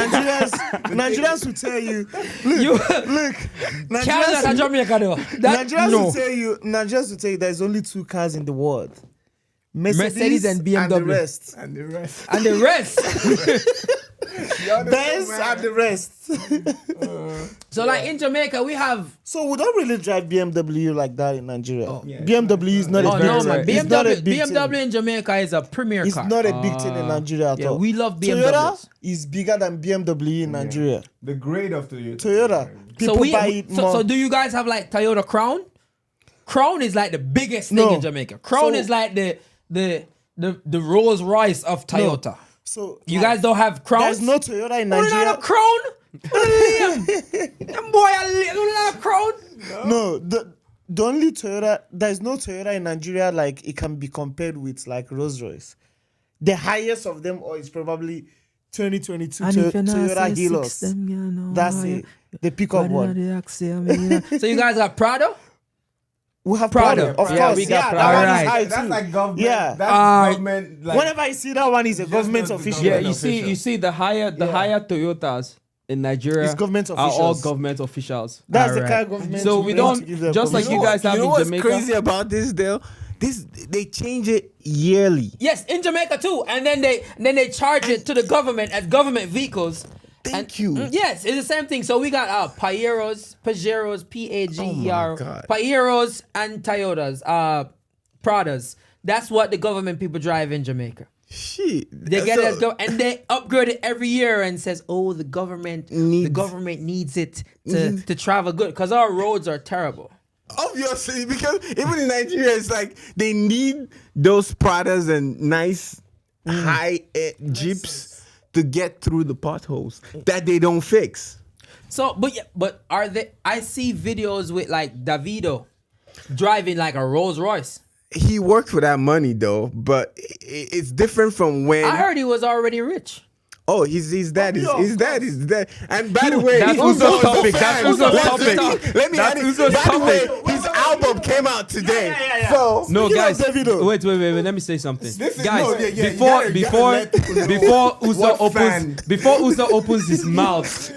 Nigerians will tell you, look, You look, can't do that at Nigerians, Jamaica though. That, Nigerians no. will tell you, there's only 2 cars in the world. Mercedes and BMW. And the rest. And the rest. And the rest. Benz and the rest. So like in Jamaica we have. So we don't really drive BMW like that in Nigeria. Yeah. BMW is not Oh a big no, thing. man. It's not a BMW, big BMW thing. in Jamaica is a premier It's car. not a big thing in Nigeria at yeah, all. we love Toyota BMWs. is bigger than BMW in Nigeria. The grade of Toyota. Toyota, people buy it more. So do you guys have like Toyota Crown? Crown is like the biggest thing No. in Jamaica. Crown So- is like the Rolls Royce of Toyota. So You guys don't have Crowns? there's no Toyota in What is Nigeria. that, a Crown? Them boy, a Crown? No, the only Toyota, there's no Toyota in Nigeria like it can be compared with like Rolls Royce. The highest of them all is probably 2022 Toyota Hilux. That's it. The pickup one. So you guys got Prado? We have Prado. Prado, of Yeah, course. we got Yeah, Prado. that one Alright. is high That's too. like government. Yeah. That's Alright. government. Like, Whenever I see that one, is a government knows the official. Yeah, government. you see the higher Toyotas in Nigeria It's government are all officials. government officials. That's the Alright. kind of government. So we you don't- want to give them just like permission. you guys have you know in what's Jamaica? crazy about this, Dale? They change it yearly. Yes, in Jamaica too. And then they charge it to the government as government vehicles. Thank you. Yes, it's the same thing. So we got Pajeros, Pager, Oh my God. Pajeros and Toyotas, Pradas. That's what the government people drive in Jamaica. Shit. They get it and they upgrade it every year and says, "Oh, the government needs it to travel good because our roads are terrible." Obviously, because even in Nigeria, it's like they need those Pradas and nice high Jeeps to get through the potholes that they don't fix. So, but are they? I see videos with like Davido driving like a Rolls Royce. He worked for that money though, but it's different from when. I heard he was already rich. Oh, he's dead. He's dead. He's dead. And by the way, That's Uzo's Uzo's topic. fan. That's Uzo's topic. Let me add it. That's Uzo's By the way, topic. his album came out today. Yeah. So No, Speaking guys. of Davido. Wait. Let me say something. This is- Guys, no, yeah, you before gotta let people know before Uzo what fan. opens his mouth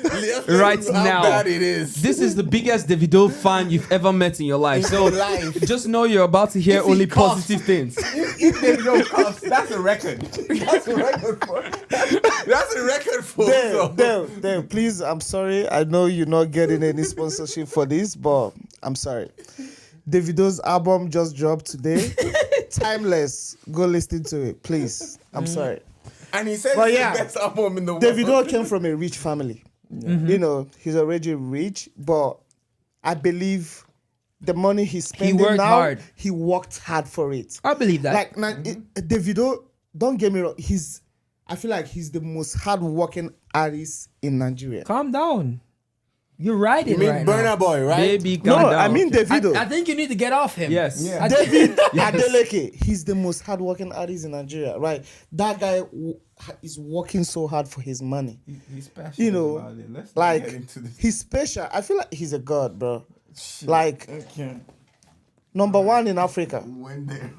right how now, bad it is. this is the biggest Davido fan you've ever met in your life. So your life. just know you're about to hear If he only coughs. positive things. If they don't cost, that's a record. That's a record for. That's a record for. Uzo. Dale, please, I'm sorry. I know you're not getting any sponsorship for this, but I'm sorry. Davido's album just dropped today. Timeless. Go listen to it, please. I'm sorry. And he said But it's yeah, the best album in the world. Davido came from a rich family. You know, he's already rich, but I believe the money he's spending worked now, hard. he worked hard for it. I believe that. Like Davido, don't get me wrong, I feel like he's the most hardworking artist in Nigeria. Calm down. You're riding You mean right Burna now. Boy, right? Baby, No, calm down. I mean Davido. I think you need to get off him. yes. David Adeleke, he's the most hardworking artist in Nigeria, right? That guy is working so hard for his money. He's passionate You know, about it. Let's not like get into this. he's special. I feel like he's a god, bro. Shit, Like I can't. number one in Africa. We went there.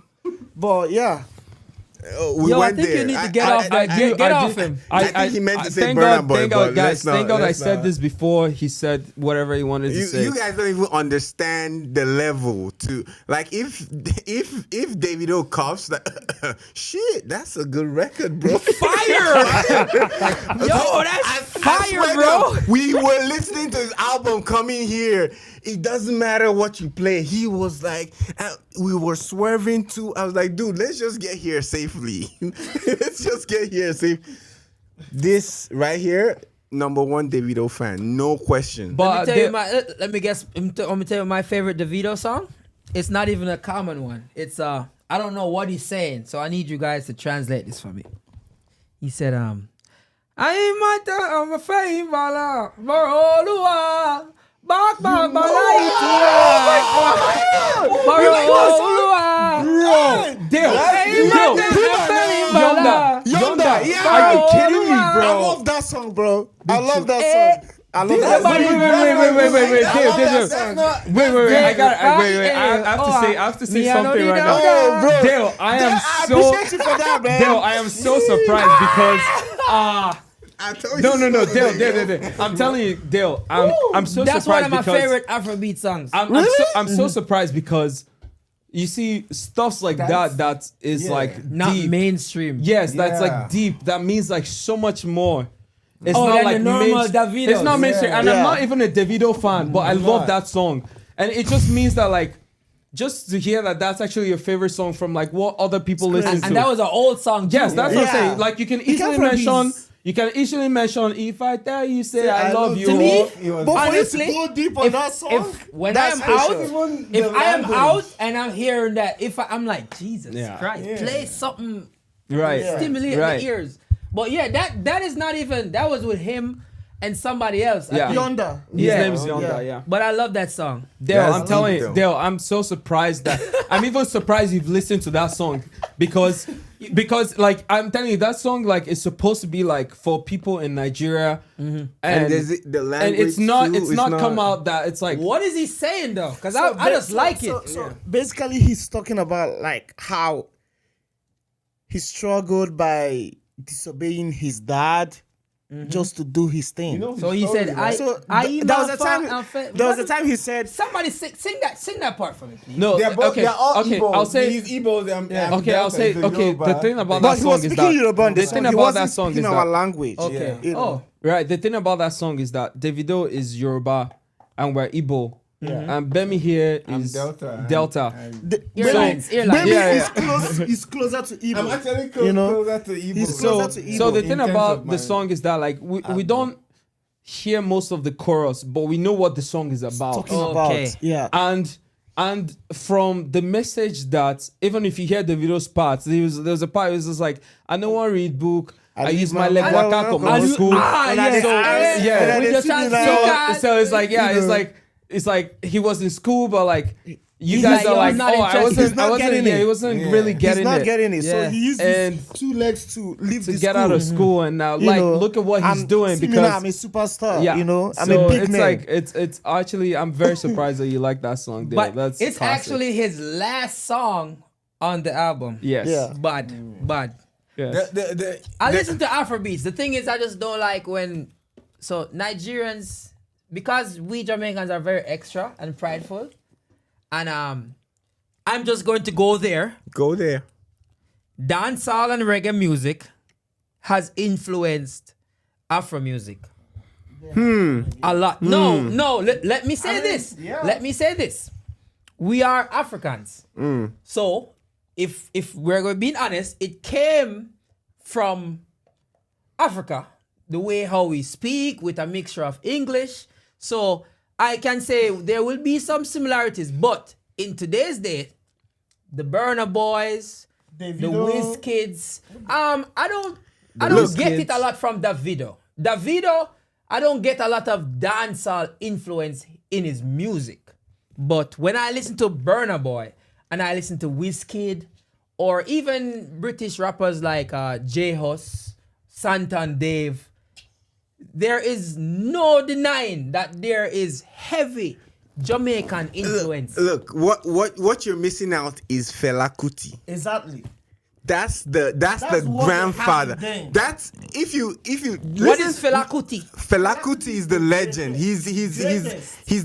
But yeah, We Yo, I went think there. you need to get off that. Get off him. I think he meant to say thank Burna God, Boy, thank but God, guys. let's not- Thank God I let's said not. this before he said whatever he wanted to say. You guys don't even understand the level to like if Davido coughs that shit, that's a good record, bro. Fire! Yo, that's I fire, swear bro. to- we were listening to his album coming here. It doesn't matter what you play. He was like, we were swerving to. I was like, dude, let's just get here safely. Let's just get here safe. This right here, number one Davido fan, no question. But let me guess. Let me tell you my favorite Davido song. It's not even a common one. It's I don't know what he's saying, so I need you guys to translate this for me. He said, I'm a fame bala, Marolua, Bak Yonder, yeah. Are you kidding me, I bro? love that song, bro. I love that song. I love that song. Wait, I love that Dale. song. Wait. I have to say something right now. Oh, bro. Dale, I I am so appreciate you for that, man. Dale, I am so surprised because I told you. no, Dale. I'm telling you, Dale, I'm so That's one surprised of my because favorite Afrobeat songs. I'm so surprised because you see stuffs like that is like Not deep. mainstream. Yes, that's Yeah. like deep. That means like so much more. It's Oh, not than like the normal Davidos. It's not mainstream, and I'm Yeah. not even a Davido fan, but I love that song, and it just means that like, just to hear that that's actually your favorite song from like what other people listen to. And that was an old song too. yes, that's what I'm Yeah. saying. Like you can easily from mention. these- You can easily mention if I tell you say I love you. To me, But for honestly, you to go deep on that song, when that's I'm out, special. if I am out and I'm hearing that, I'm like, Jesus Yeah. Christ, play something Right. stimulate Right. the ears. But yeah, that is not even, that was with him and somebody else. I Yeah. think. Yonder. His Yeah. name is Yonda, yeah. But I love that song. Dale, That's I'm telling deep, you, though. Dale, I'm so surprised that I'm even surprised you've listened to that song because like I'm telling you that song like is supposed to be like for people in Nigeria And and there's the and language it's not too, come out that it's like What is he saying though? Because So I just like it. So basically, he's talking about like how he struggled by disobeying his dad just to do his thing. So he said, there was a time he said, Somebody sing that part for me, please. no They're both, okay they're all okay Igbo. I'll say He's Igbo. okay I'll say okay the thing about but that he song was is speaking that Yoruba on the the thing song. He about wasn't that song is speaking our that language. Okay. You know. right the thing about that song is that Davido is Yoruba and we're Igbo and Bemi here is Delta. Delta. Airlines. Maybe Yeah. he's closer to Igbo. I'm actually closer to Igbo. He's so closer to Igbo. so the in thing terms about of the my song is that like we don't hear most of the chorus but we know what the song is about talking Okay. about. Yeah. and from the message that even if you hear the video's parts there was a part it was just like I don't want to read book I use my leg waka come I to use- school yeah. With your So it's like it's like he was in school but like you He's guys like, are yo, I'm like not I interested. He's wasn't not getting it. he wasn't really He's getting not it getting it. So Yeah. he used And his 2 legs to leave to the get school. out of school and now You like know, look at what he's and doing see me because now, I'm a superstar. yeah, You know, I'm so a big it's name. like it's actually I'm very surprised that you like that song. Dale. But That's it's classic. actually his last song on the album. yes, Yeah. Bad. yes. I listen to Afrobeats. The thing is, I just don't like when. So Nigerians, because we Jamaicans are very extra and prideful, and I'm just going to go there. Go there. Dancehall and reggae music has influenced Afro music. A lot. No. Let me say this. yeah. Let me say this. We are Africans. So if we're going to be honest, it came from Africa. The way how we speak with a mixture of English. So I can say there will be some similarities, but in today's day, the Burna Boys, the Wiz Kids, I don't get it a lot from Davido. Davido, I don't get a lot of dancehall influence in his music. But when I listen to Burna Boy and I listen to Wiz Kid, or even British rappers like J Hus Sant and Dave, there is no denying that there is heavy Jamaican influence. Look, what you're missing out is Fela Kuti. Exactly. That's the what grandfather. they have to do. That's if you What listen, is Fela Kuti? Fela Kuti is the legend. He's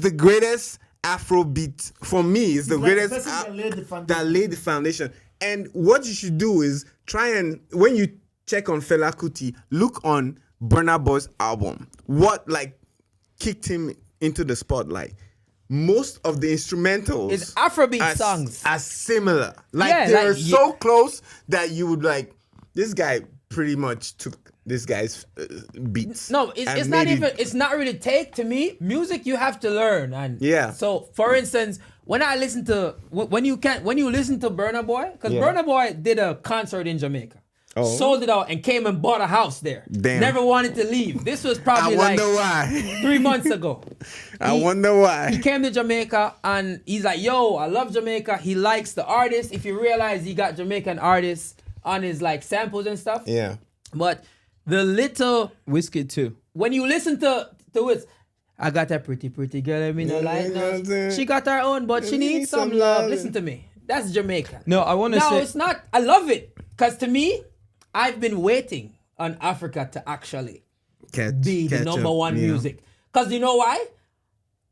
the greatest Afrobeat for me. He's the greatest that laid the foundation. And what you should do is try and when you check on Fela Kuti, look on Burna Boy's album. What like kicked him into the spotlight? Most of the instrumentals It's Afrobeat songs. are similar. Like Yeah, they're like, so close that you would like. This guy pretty much took this guy's beats. No, it's and not made even. It's not really take to me. Music you have to learn, and Yeah. So, for instance, when I listen to when you listen to Burna Boy, because Yeah. Burna Boy did a concert in Jamaica, sold it out, and came and bought a house there. Damn. Never wanted to leave. This was I probably like wonder why. 3 months ago. I wonder why. He came to Jamaica and he's like, yo, I love Jamaica. He likes the artists. If you realize he got Jamaican artists on his like samples and stuff. Yeah. But the little Whiskey too. when you listen to it, I got a pretty girl, I mean, no Yeah, like you know what I'm no. saying? She got her own, but she needs some love. Listen to me. That's Jamaican. No, I want to No, say it's not. I love it. Because to me, I've been waiting on Africa to actually be the number one music. Because you know why?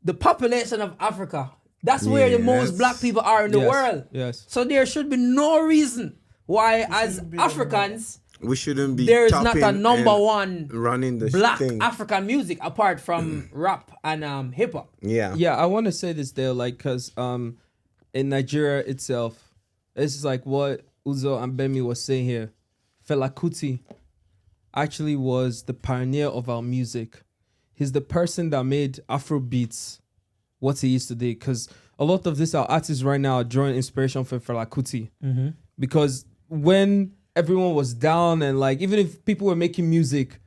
The population of Africa, that's where the most black people are in the Yes, world. yes. So there should be no reason why, as Africans, We shouldn't be. there is not a topping number and one running the black thing. African music apart from rap and hip hop. Yeah. Yeah, I want to say this there, like, cause in Nigeria itself, it's like what Uzo and Bemi was saying here. Fela Kuti actually was the pioneer of our music. He's the person that made Afrobeats what he is today. Cause a lot of our artists right now are drawing inspiration from Fela Kuti. Because when everyone was down and like, even if people were making music,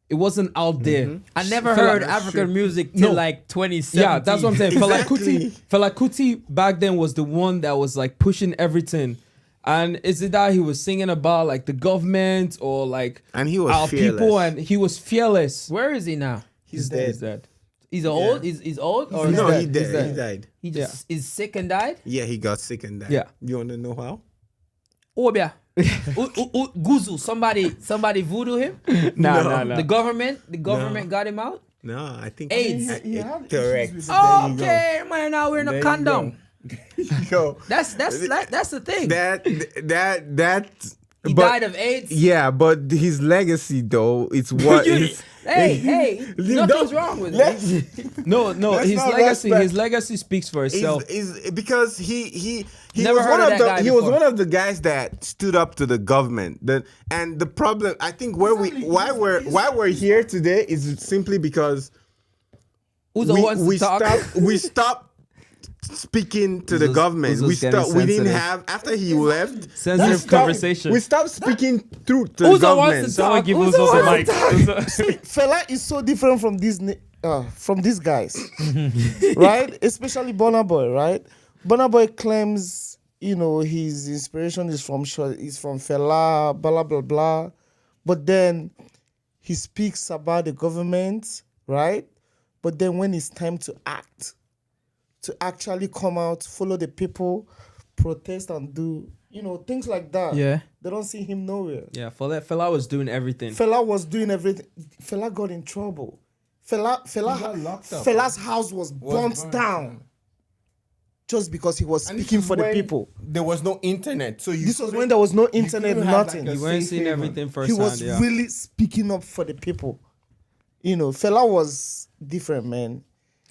it wasn't out there. I never Fela- heard African music till No. like 2017. Yeah, that's what I'm saying. Exactly. Fela Kuti back then was the one that was like pushing everything. And is it that he was singing about like the government or like And he was our fearless. people, and he was fearless. Where is he now? He's He's dead. dead. He's old. He's old, or No, dead. he He's dead. dead. He died. he just is sick and died. Yeah, he got sick and died. Yeah. You want to know how? Obia, Guzu, somebody voodoo him. Nah. The government got him out. No, I think AIDS. correct. Okay, man, now we're in a condom. Yo, That's the thing. that. He but- died of AIDS. Yeah, but his legacy though, it's what You- is. hey, nothing's Don't- wrong with let's- it. No, Let's his not legacy, respect- his legacy speaks for itself. Is because he Never was heard one of of that the guy he was before. one of the guys that stood up to the government. And the problem, I think, why we're here today is simply because Uzo wants to talk. we stopped speaking to the Uzo's- government. Uzo's getting We didn't sensitive. have after he left. Sensitive we stopped- conversation. We stopped speaking through to the Uzo government. wants to Someone talk. give Uzo Uzo the wants mic. to talk. Fela is so different from these guys, right? Especially Burna Boy, right? Burna Boy claims, his inspiration is from Fela, blah blah blah, but then he speaks about the government, right? But then when it's time to act, to actually come out, follow the people, protest and do, things like that. Yeah. They don't see him nowhere. Yeah, Fela was doing everything. Fela was doing everything. Fela got in trouble. Fela's house was burnt down just because he was speaking for the people. There was no internet, so This was when there was no internet, nothing. You weren't seeing everything He firsthand. was Yeah. really speaking up for the people. Fela was different, man.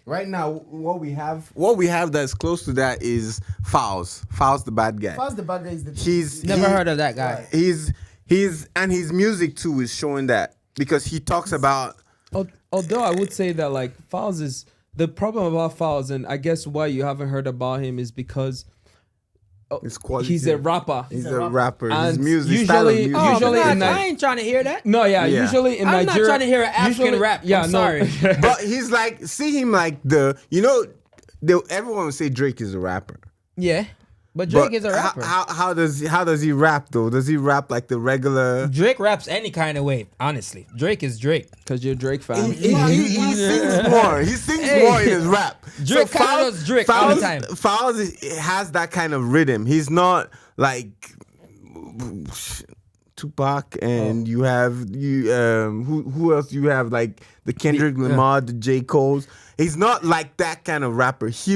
Right now, what we have that's close to that is Fowles. Fowles, the bad guy. First, the bad guy is the He's Never heard of that guy. He's and his music too is showing that because he talks about. Although I would say that like Fowles is the problem about Fowles, and I guess why you haven't heard about him is because His quality. he's a rapper. He's a rapper. His And music, style of usually- music. Oh, Usually I'm in not- Ni- I ain't trying to hear that. No, yeah, Yeah. usually in I'm Nigeria. not trying to hear an African usually- rap. Yeah, I'm no. sorry. But he's like, see him like everyone would say Drake is a rapper. Yeah. But Drake is a rapper. How does he rap though? Does he rap like the regular? Drake raps any kind of way. Honestly, Drake is Drake. Because you're a Drake fan. He sings more. He sings more in his rap. Drake kinda does Drake all the time. Fowles has that kind of rhythm. He's not like Tupac, and you have who else you have, like the Kendrick Lamar, the J. Cole's. He's not like that kind of rapper. He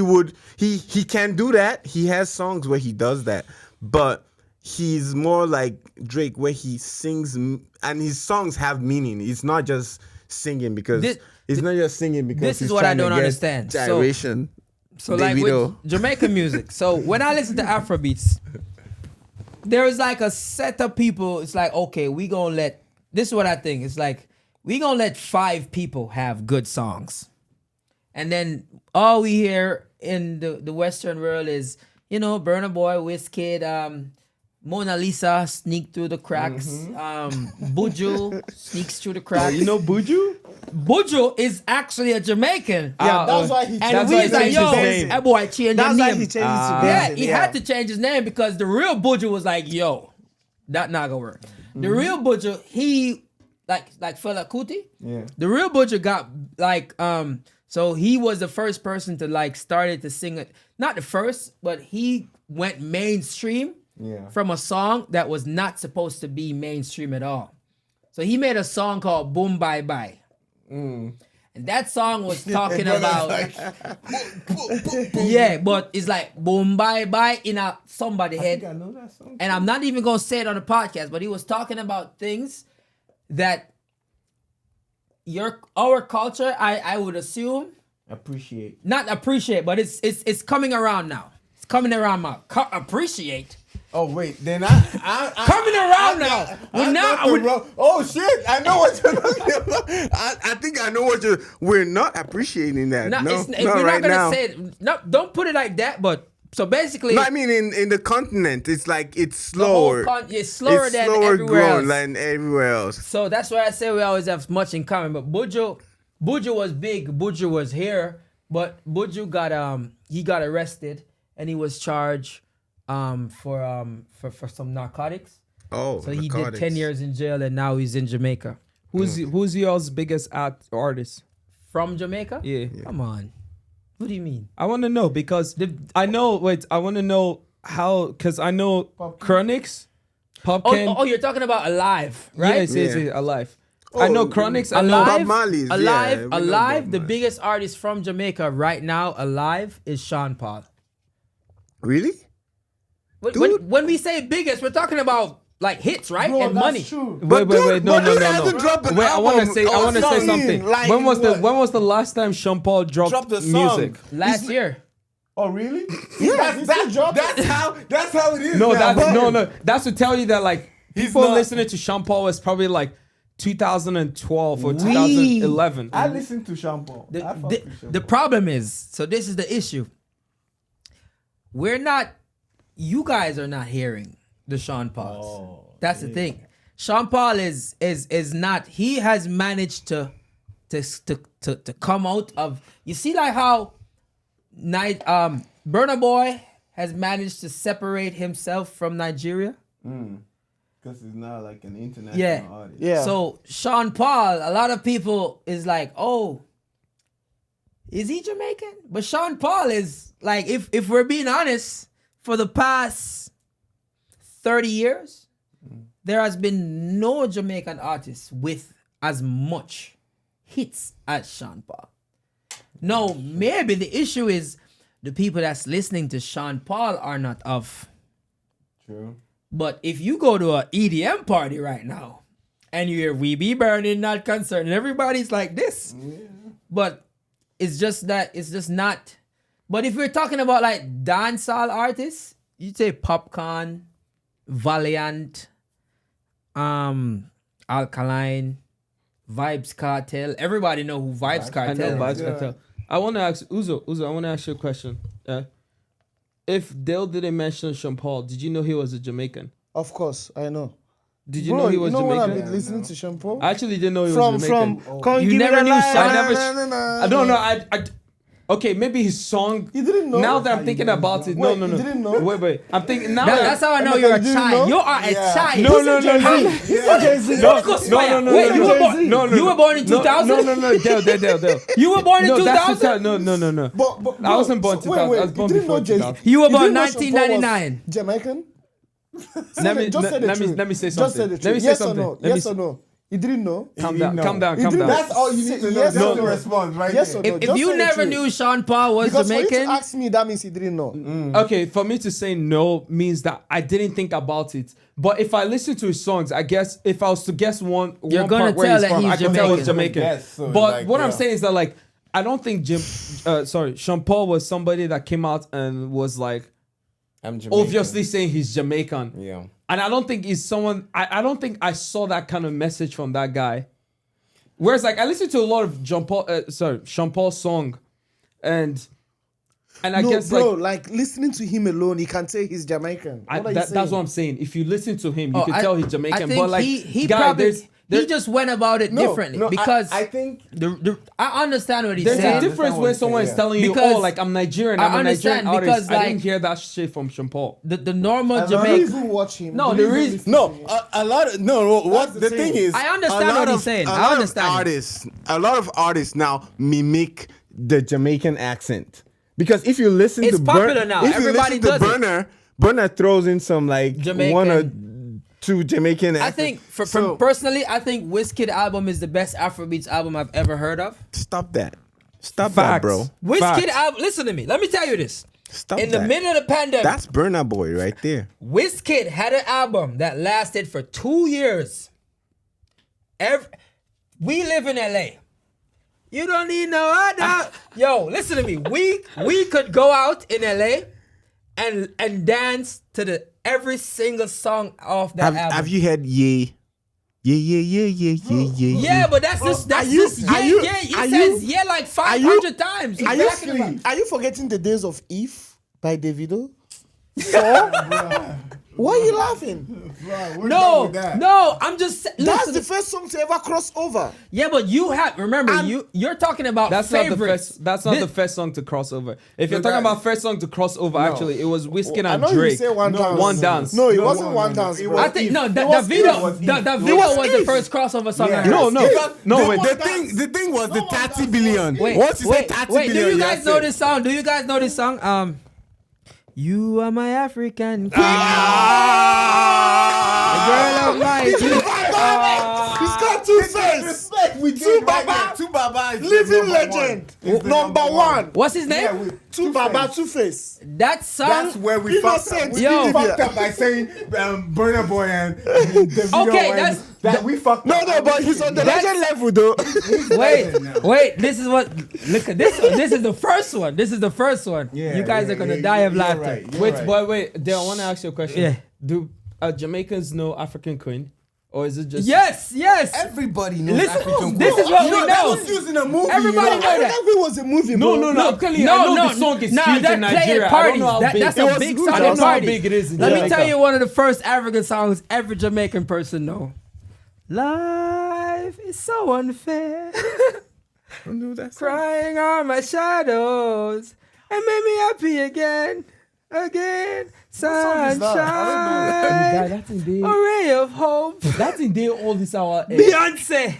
can do that. He has songs where he does that, but he's more like Drake, where he sings and his songs have meaning. It's not just singing because he's not just singing because this is he's what I trying to don't get understand. Gyration. So like with Jamaican music. So when I listen to Afrobeats, there is like a set of people. It's like, okay, this is what I think. It's like we gonna let 5 people have good songs. And then all we hear in the Western world is, Burna Boy, Wizkid, Mona Lisa sneak through the cracks. Buju sneaks through the cracks. You know Buju? Buju is actually a Jamaican. Yeah, that's why he And we like, yo, that boy changed his That's why name. he changed it to Yeah, Benson, he had to change his name because the real Buju was like, yo, that not gonna work. The real Buju, he like Fela Kuti. Yeah. The real Buju got like so he was the first person to like started to sing it. Not the first, but he went mainstream from a song that was not supposed to be mainstream at all. So he made a song called Boom Bye Bye. And that song was talking about yeah, but it's like boom bye bye in somebody's head. I know that song. And I'm not even gonna say it on the podcast, but he was talking about things that our culture, I would assume, not appreciate, but it's coming around now. It's coming around now. Appreciate. Oh wait, then Coming around now. Oh shit! I know what you're talking about. I think I know what you're. We're not appreciating that. No, No, we're not not right gonna now. say it. No, don't put it like that. But so basically, No, I mean in the continent, it's like it's slower. It's slower than everywhere else. than everywhere else. So that's why I say we always have much in common. But Buju was big. Buju was here, but Buju got arrested and he was charged for some narcotics. Oh, So he did 10 years in jail and now he's in Jamaica. Who's y'all's biggest artist? From Jamaica? Yeah. Come on. What do you mean? I want to know because I want to know how, because I know Chronics, Popkin. Oh, you're talking about Alive, right? Yes, Alive. I know Chronics. I know Alive, Bob Marley's, Alive, yeah, we know Alive. Bob The Marley. biggest artist from Jamaica right now, Alive, is Sean Paul. Really? When we say biggest, we're talking about like hits, right? Bro, and that's money. true. Wait, no. he hasn't dropped an Wait, I want to album. say something. Like, when was what? the last time Sean Paul dropped a song. music? Last year. Oh, really? That's how it is. No, now. that's to tell you that like He's people not- listening to Sean Paul was probably like 2012 or 2011. I listen to Sean Paul. I fuck with Sean The Paul. problem is, so this is the issue. You guys are not hearing the Sean Pauls. That's the thing. Sean Paul is not. He has managed to come out of. You see, like how Burna Boy has managed to separate himself from Nigeria. Because he's not like an international Yeah. artist. Yeah. So Sean Paul, a lot of people is like, oh, is he Jamaican? But Sean Paul is like, if we're being honest, for the past 30 years, there has been no Jamaican artist with as much hits as Sean Paul. No, maybe the issue is the people that's listening to Sean Paul are not of. True. But if you go to an EDM party right now and you hear We Be Burning, Not Concerned, and everybody's like this. Yeah. But it's just not. But if we're talking about like dancehall artists, you'd say Popcorn, Valiant, Alkaline, Vibes Cartel. Everybody know who Vibes Cartel I know is. Vibes Cartel. I want to ask Uzo, I want to ask you a question. If Dale didn't mention Sean Paul, did you know he was a Jamaican? Of course, I know. Did you know he was when I've Jamaican? been listening to Sean Paul? I actually didn't know he was From Jamaican. Can't You Give Me never the knew Light. Sean- I don't know. Okay, maybe his song. You didn't know? Now that I'm thinking about it, Wait, no. you didn't know? Wait. I'm thinking now. That's how I know Emeka, you're a you didn't know? child. You are a child. No. Wait, you were born. No. You were born in 2000. No. Dale. You were born in No, 2000. No. But I wasn't born 2000. I was born you didn't before know Jay-Z? 2000. You were You born didn't know Sean Paul was 1999. Jamaican? Let me Just say the truth. let me say Just say something. the truth. Let me say Yes something. or no? Yes or no? You didn't know? Calm You down. know. Calm down. You didn't- That's all you need to know. Yes That's or the no? response right Yes there. or no? If Just you say the never truth. knew Sean Paul was Because for you Jamaican, to ask me, that means he didn't know. Okay, for me to say no means that I didn't think about it. But if I listen to his songs, I guess if I was to guess one You're gonna part where tell he's that from, he's I can tell he's Jamaican. Jamaican. Yes, so but like, what I'm yeah. saying is that like I don't think Sean Paul was somebody that came out and was like I'm Jamaican. obviously saying he's Jamaican. Yeah. And I don't think he's someone. I don't think I saw that kind of message from that guy. Whereas, like, I listened to a lot of Sean Paul's song, and I No, guess bro, like listening to him alone, he can say he's Jamaican. What are you that's saying? what I'm saying. If you listen to him, you can I- tell he's I Jamaican. think But like, he guy, probably there's he just went about it differently because I think I understand what he's there's saying. a difference what when he's someone saying, is telling you, Because "Oh, like I'm Nigerian, I I'm a Nigerian understand artist." because, I like, didn't hear that shit from Sean Paul. The normal And I don't Jamaican. even watch him. No, Don't there even is- listen no, to him. a lot of no. What the the thing. thing is, I understand what he's saying. I understand it. A lot of artists now mimic the Jamaican accent. Because if you listen It's to popular now. if you Everybody listen to does it. Burner throws in some like Jamaican. one or two Jamaican I accents. think So, personally, I think Wizkid album is the best Afrobeats album I've ever heard of. stop that. Stop that, Facts. bro. Wizkid Facts. album. Listen to me. Let me tell you this. Stop In that. the middle of the pandemic, That's Burner Boy right there. Wizkid had an album that lasted for 2 years. We live in LA. You don't need no other. Yo, listen to me. We could go out in LA and dance to every single song off that album. Have you heard Yeah? Yeah. Yeah, but that's just are you- yeah. are you- It are says you- yeah like 500 times. Are you forgetting the days of If by Davido? So, why are you laughing? No, I'm just That's listen. the first song to ever cross over. Yeah, but you have remember you're talking about That's not favorites. the first. That's not the first song to cross over. If you're talking about first song to cross over, actually, it was Wizkid I and know you Drake. say One Dance. One Dance. No, it wasn't One Dance. It bro. I think no, It was Davido If. Davido was the first crossover song. I heard. No, wait. The thing was the 30 billion. Wait, Once you say wait, 30 wait. billion, Do you guys that's know it. this song? Do you guys know this song? You are my African queen. The girl of my dreams. He's got two faces. Two Baba. Two Baba is Living number legend. one. It's the Number one. What's his name? Yeah, Two Baba, Two Face. That song. That's where we fucked up. Innocent. We Yo. fucked up by saying Burna Boy and Davido. Okay, and that's- that we fucked No, up. no, but he's on the That's- legend level though. Wait. This is what. Look at this. This is the first one. This is the first one. Yeah, you guys yeah, are gonna yeah, die of you're laughter. right, you're Wait, right. boy, wait. Dale, I want to ask you a question. Yeah. Do Jamaicans know African Queen, or is it just Yes. Everybody knows Listen, African this Queen. is what we That know. was used in a movie. Everybody you know I that. think it was a movie, bro. No. Clearly, I know the song is huge that in play at Nigeria. I don't parties. know how big. That's It a was big huge. song I at don't know how parties. big it is in Let me Jamaica. tell you one of the first African songs every Jamaican person know. Life is so unfair. Crying on my shadows and made me happy again. song is that? Sunshine, That's indeed. a ray of hope. That's indeed all this hour. Beyonce.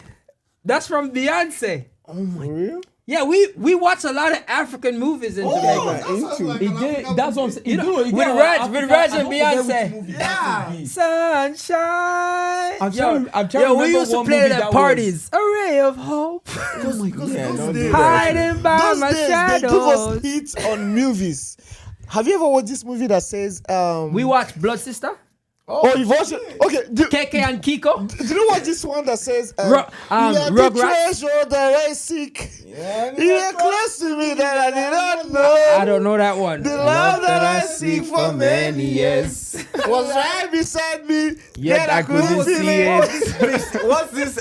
That's from Beyonce. For real? Yeah, we watch a lot of African movies in Jamaica. He did. That's what I'm saying. He do it. He With did Raj, with Raj and I don't forget Beyonce. which movie Yeah. Sunshine. I'm trying to we remember used to one play movie it at that parties. A ray of hope. Hiding by Those my days, they give shadows. us hits on movies. Have you ever watched this movie that says We watch Blood Sister, Oh, you've watched it? Okay. KK and Kiko. Do you watch this one that says you are the Rugrats? treasure that I seek? You are close to me that I did not know. I don't know that one. The love that I seek for many years was right beside me, yet I couldn't feel it. What's this?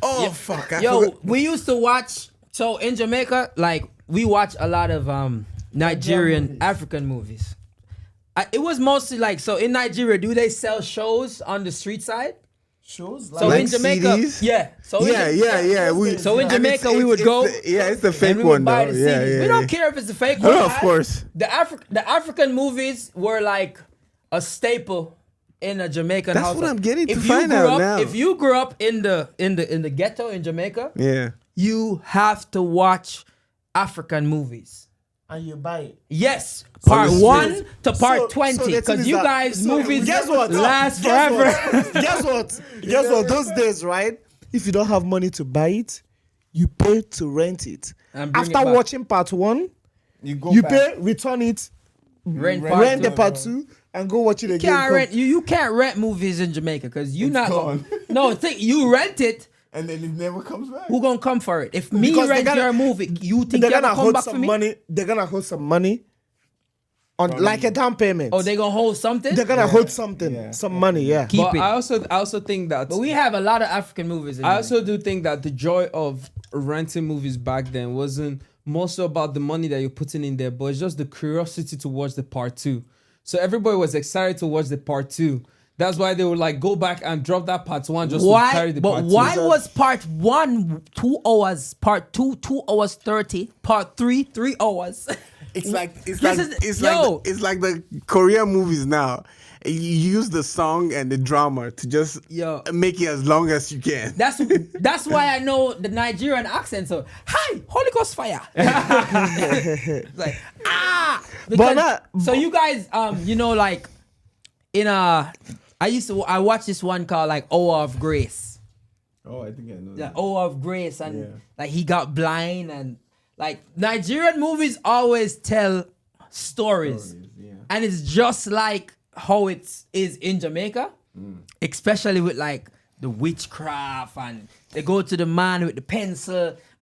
Oh fuck! I Yo, forgot. we used to watch. So in Jamaica, like we watch a lot of Nigerian African movies. It was mostly like, so in Nigeria, do they sell shows on the street side? shows. So Like in Jamaica, CDs? yeah. So in Yeah. So in and Jamaica, we would go. It's the fake and we one would buy though. the Yeah, CDs. yeah. We don't care if it's a fake one. Oh, of course. The African movies were like a staple in a Jamaican That's household. what I'm getting to If you find grew out up, now. If you grew up in the ghetto in Jamaica, Yeah. you have to watch African movies. And you buy it. Yes, part the 1 street. to part So 20, the thing because is you that- guys so movies guess what? last Guess forever. what? Guess what? Guess what? Those days, right? If you don't have money to buy it, you pay to rent it. And bring it After back. watching part 1, You go you back. pay, return it, Rent rent the two. part 2, and go watch it again. Can't rent you can't rent movies in Jamaica because you It's not gone. no think you rent it. And then it never comes back. Who gonna come for it? If me Because they rent gotta- your movie, you think They're you're gonna gonna come hold back for some me? money. They're gonna hold some money on like a down payment. Oh, they gonna hold something? They're gonna hold something, Yeah. some money. Yeah. Keep But it. I also think that But we have a lot of African movies in I also do think that the joy of renting movies back then wasn't more so about the money that you're putting in there, but it's just the curiosity to watch the part 2. So everybody was excited to watch the part 2. That's why they would like go back and drop that part 1 just to carry why the but part 2. why was part 1 2 hours, part 2 2 hours 30, part 3 3 hours? It's like This is- yo. it's like the Korean movies now. You use the song and the drama to just Yo. make it as long as you can. That's why I know the Nigerian accent. So, hi, Holy Ghost fire. It's like because, not- so you guys, like in I watched this one called like Hour of Grace. Oh, I think I know. The that. Hour of Grace, and Yeah. like he got blind, and like Nigerian movies always tell stories. Yeah. And it's just like how it is in Jamaica, especially with like the witchcraft, and they go to the man with the pencil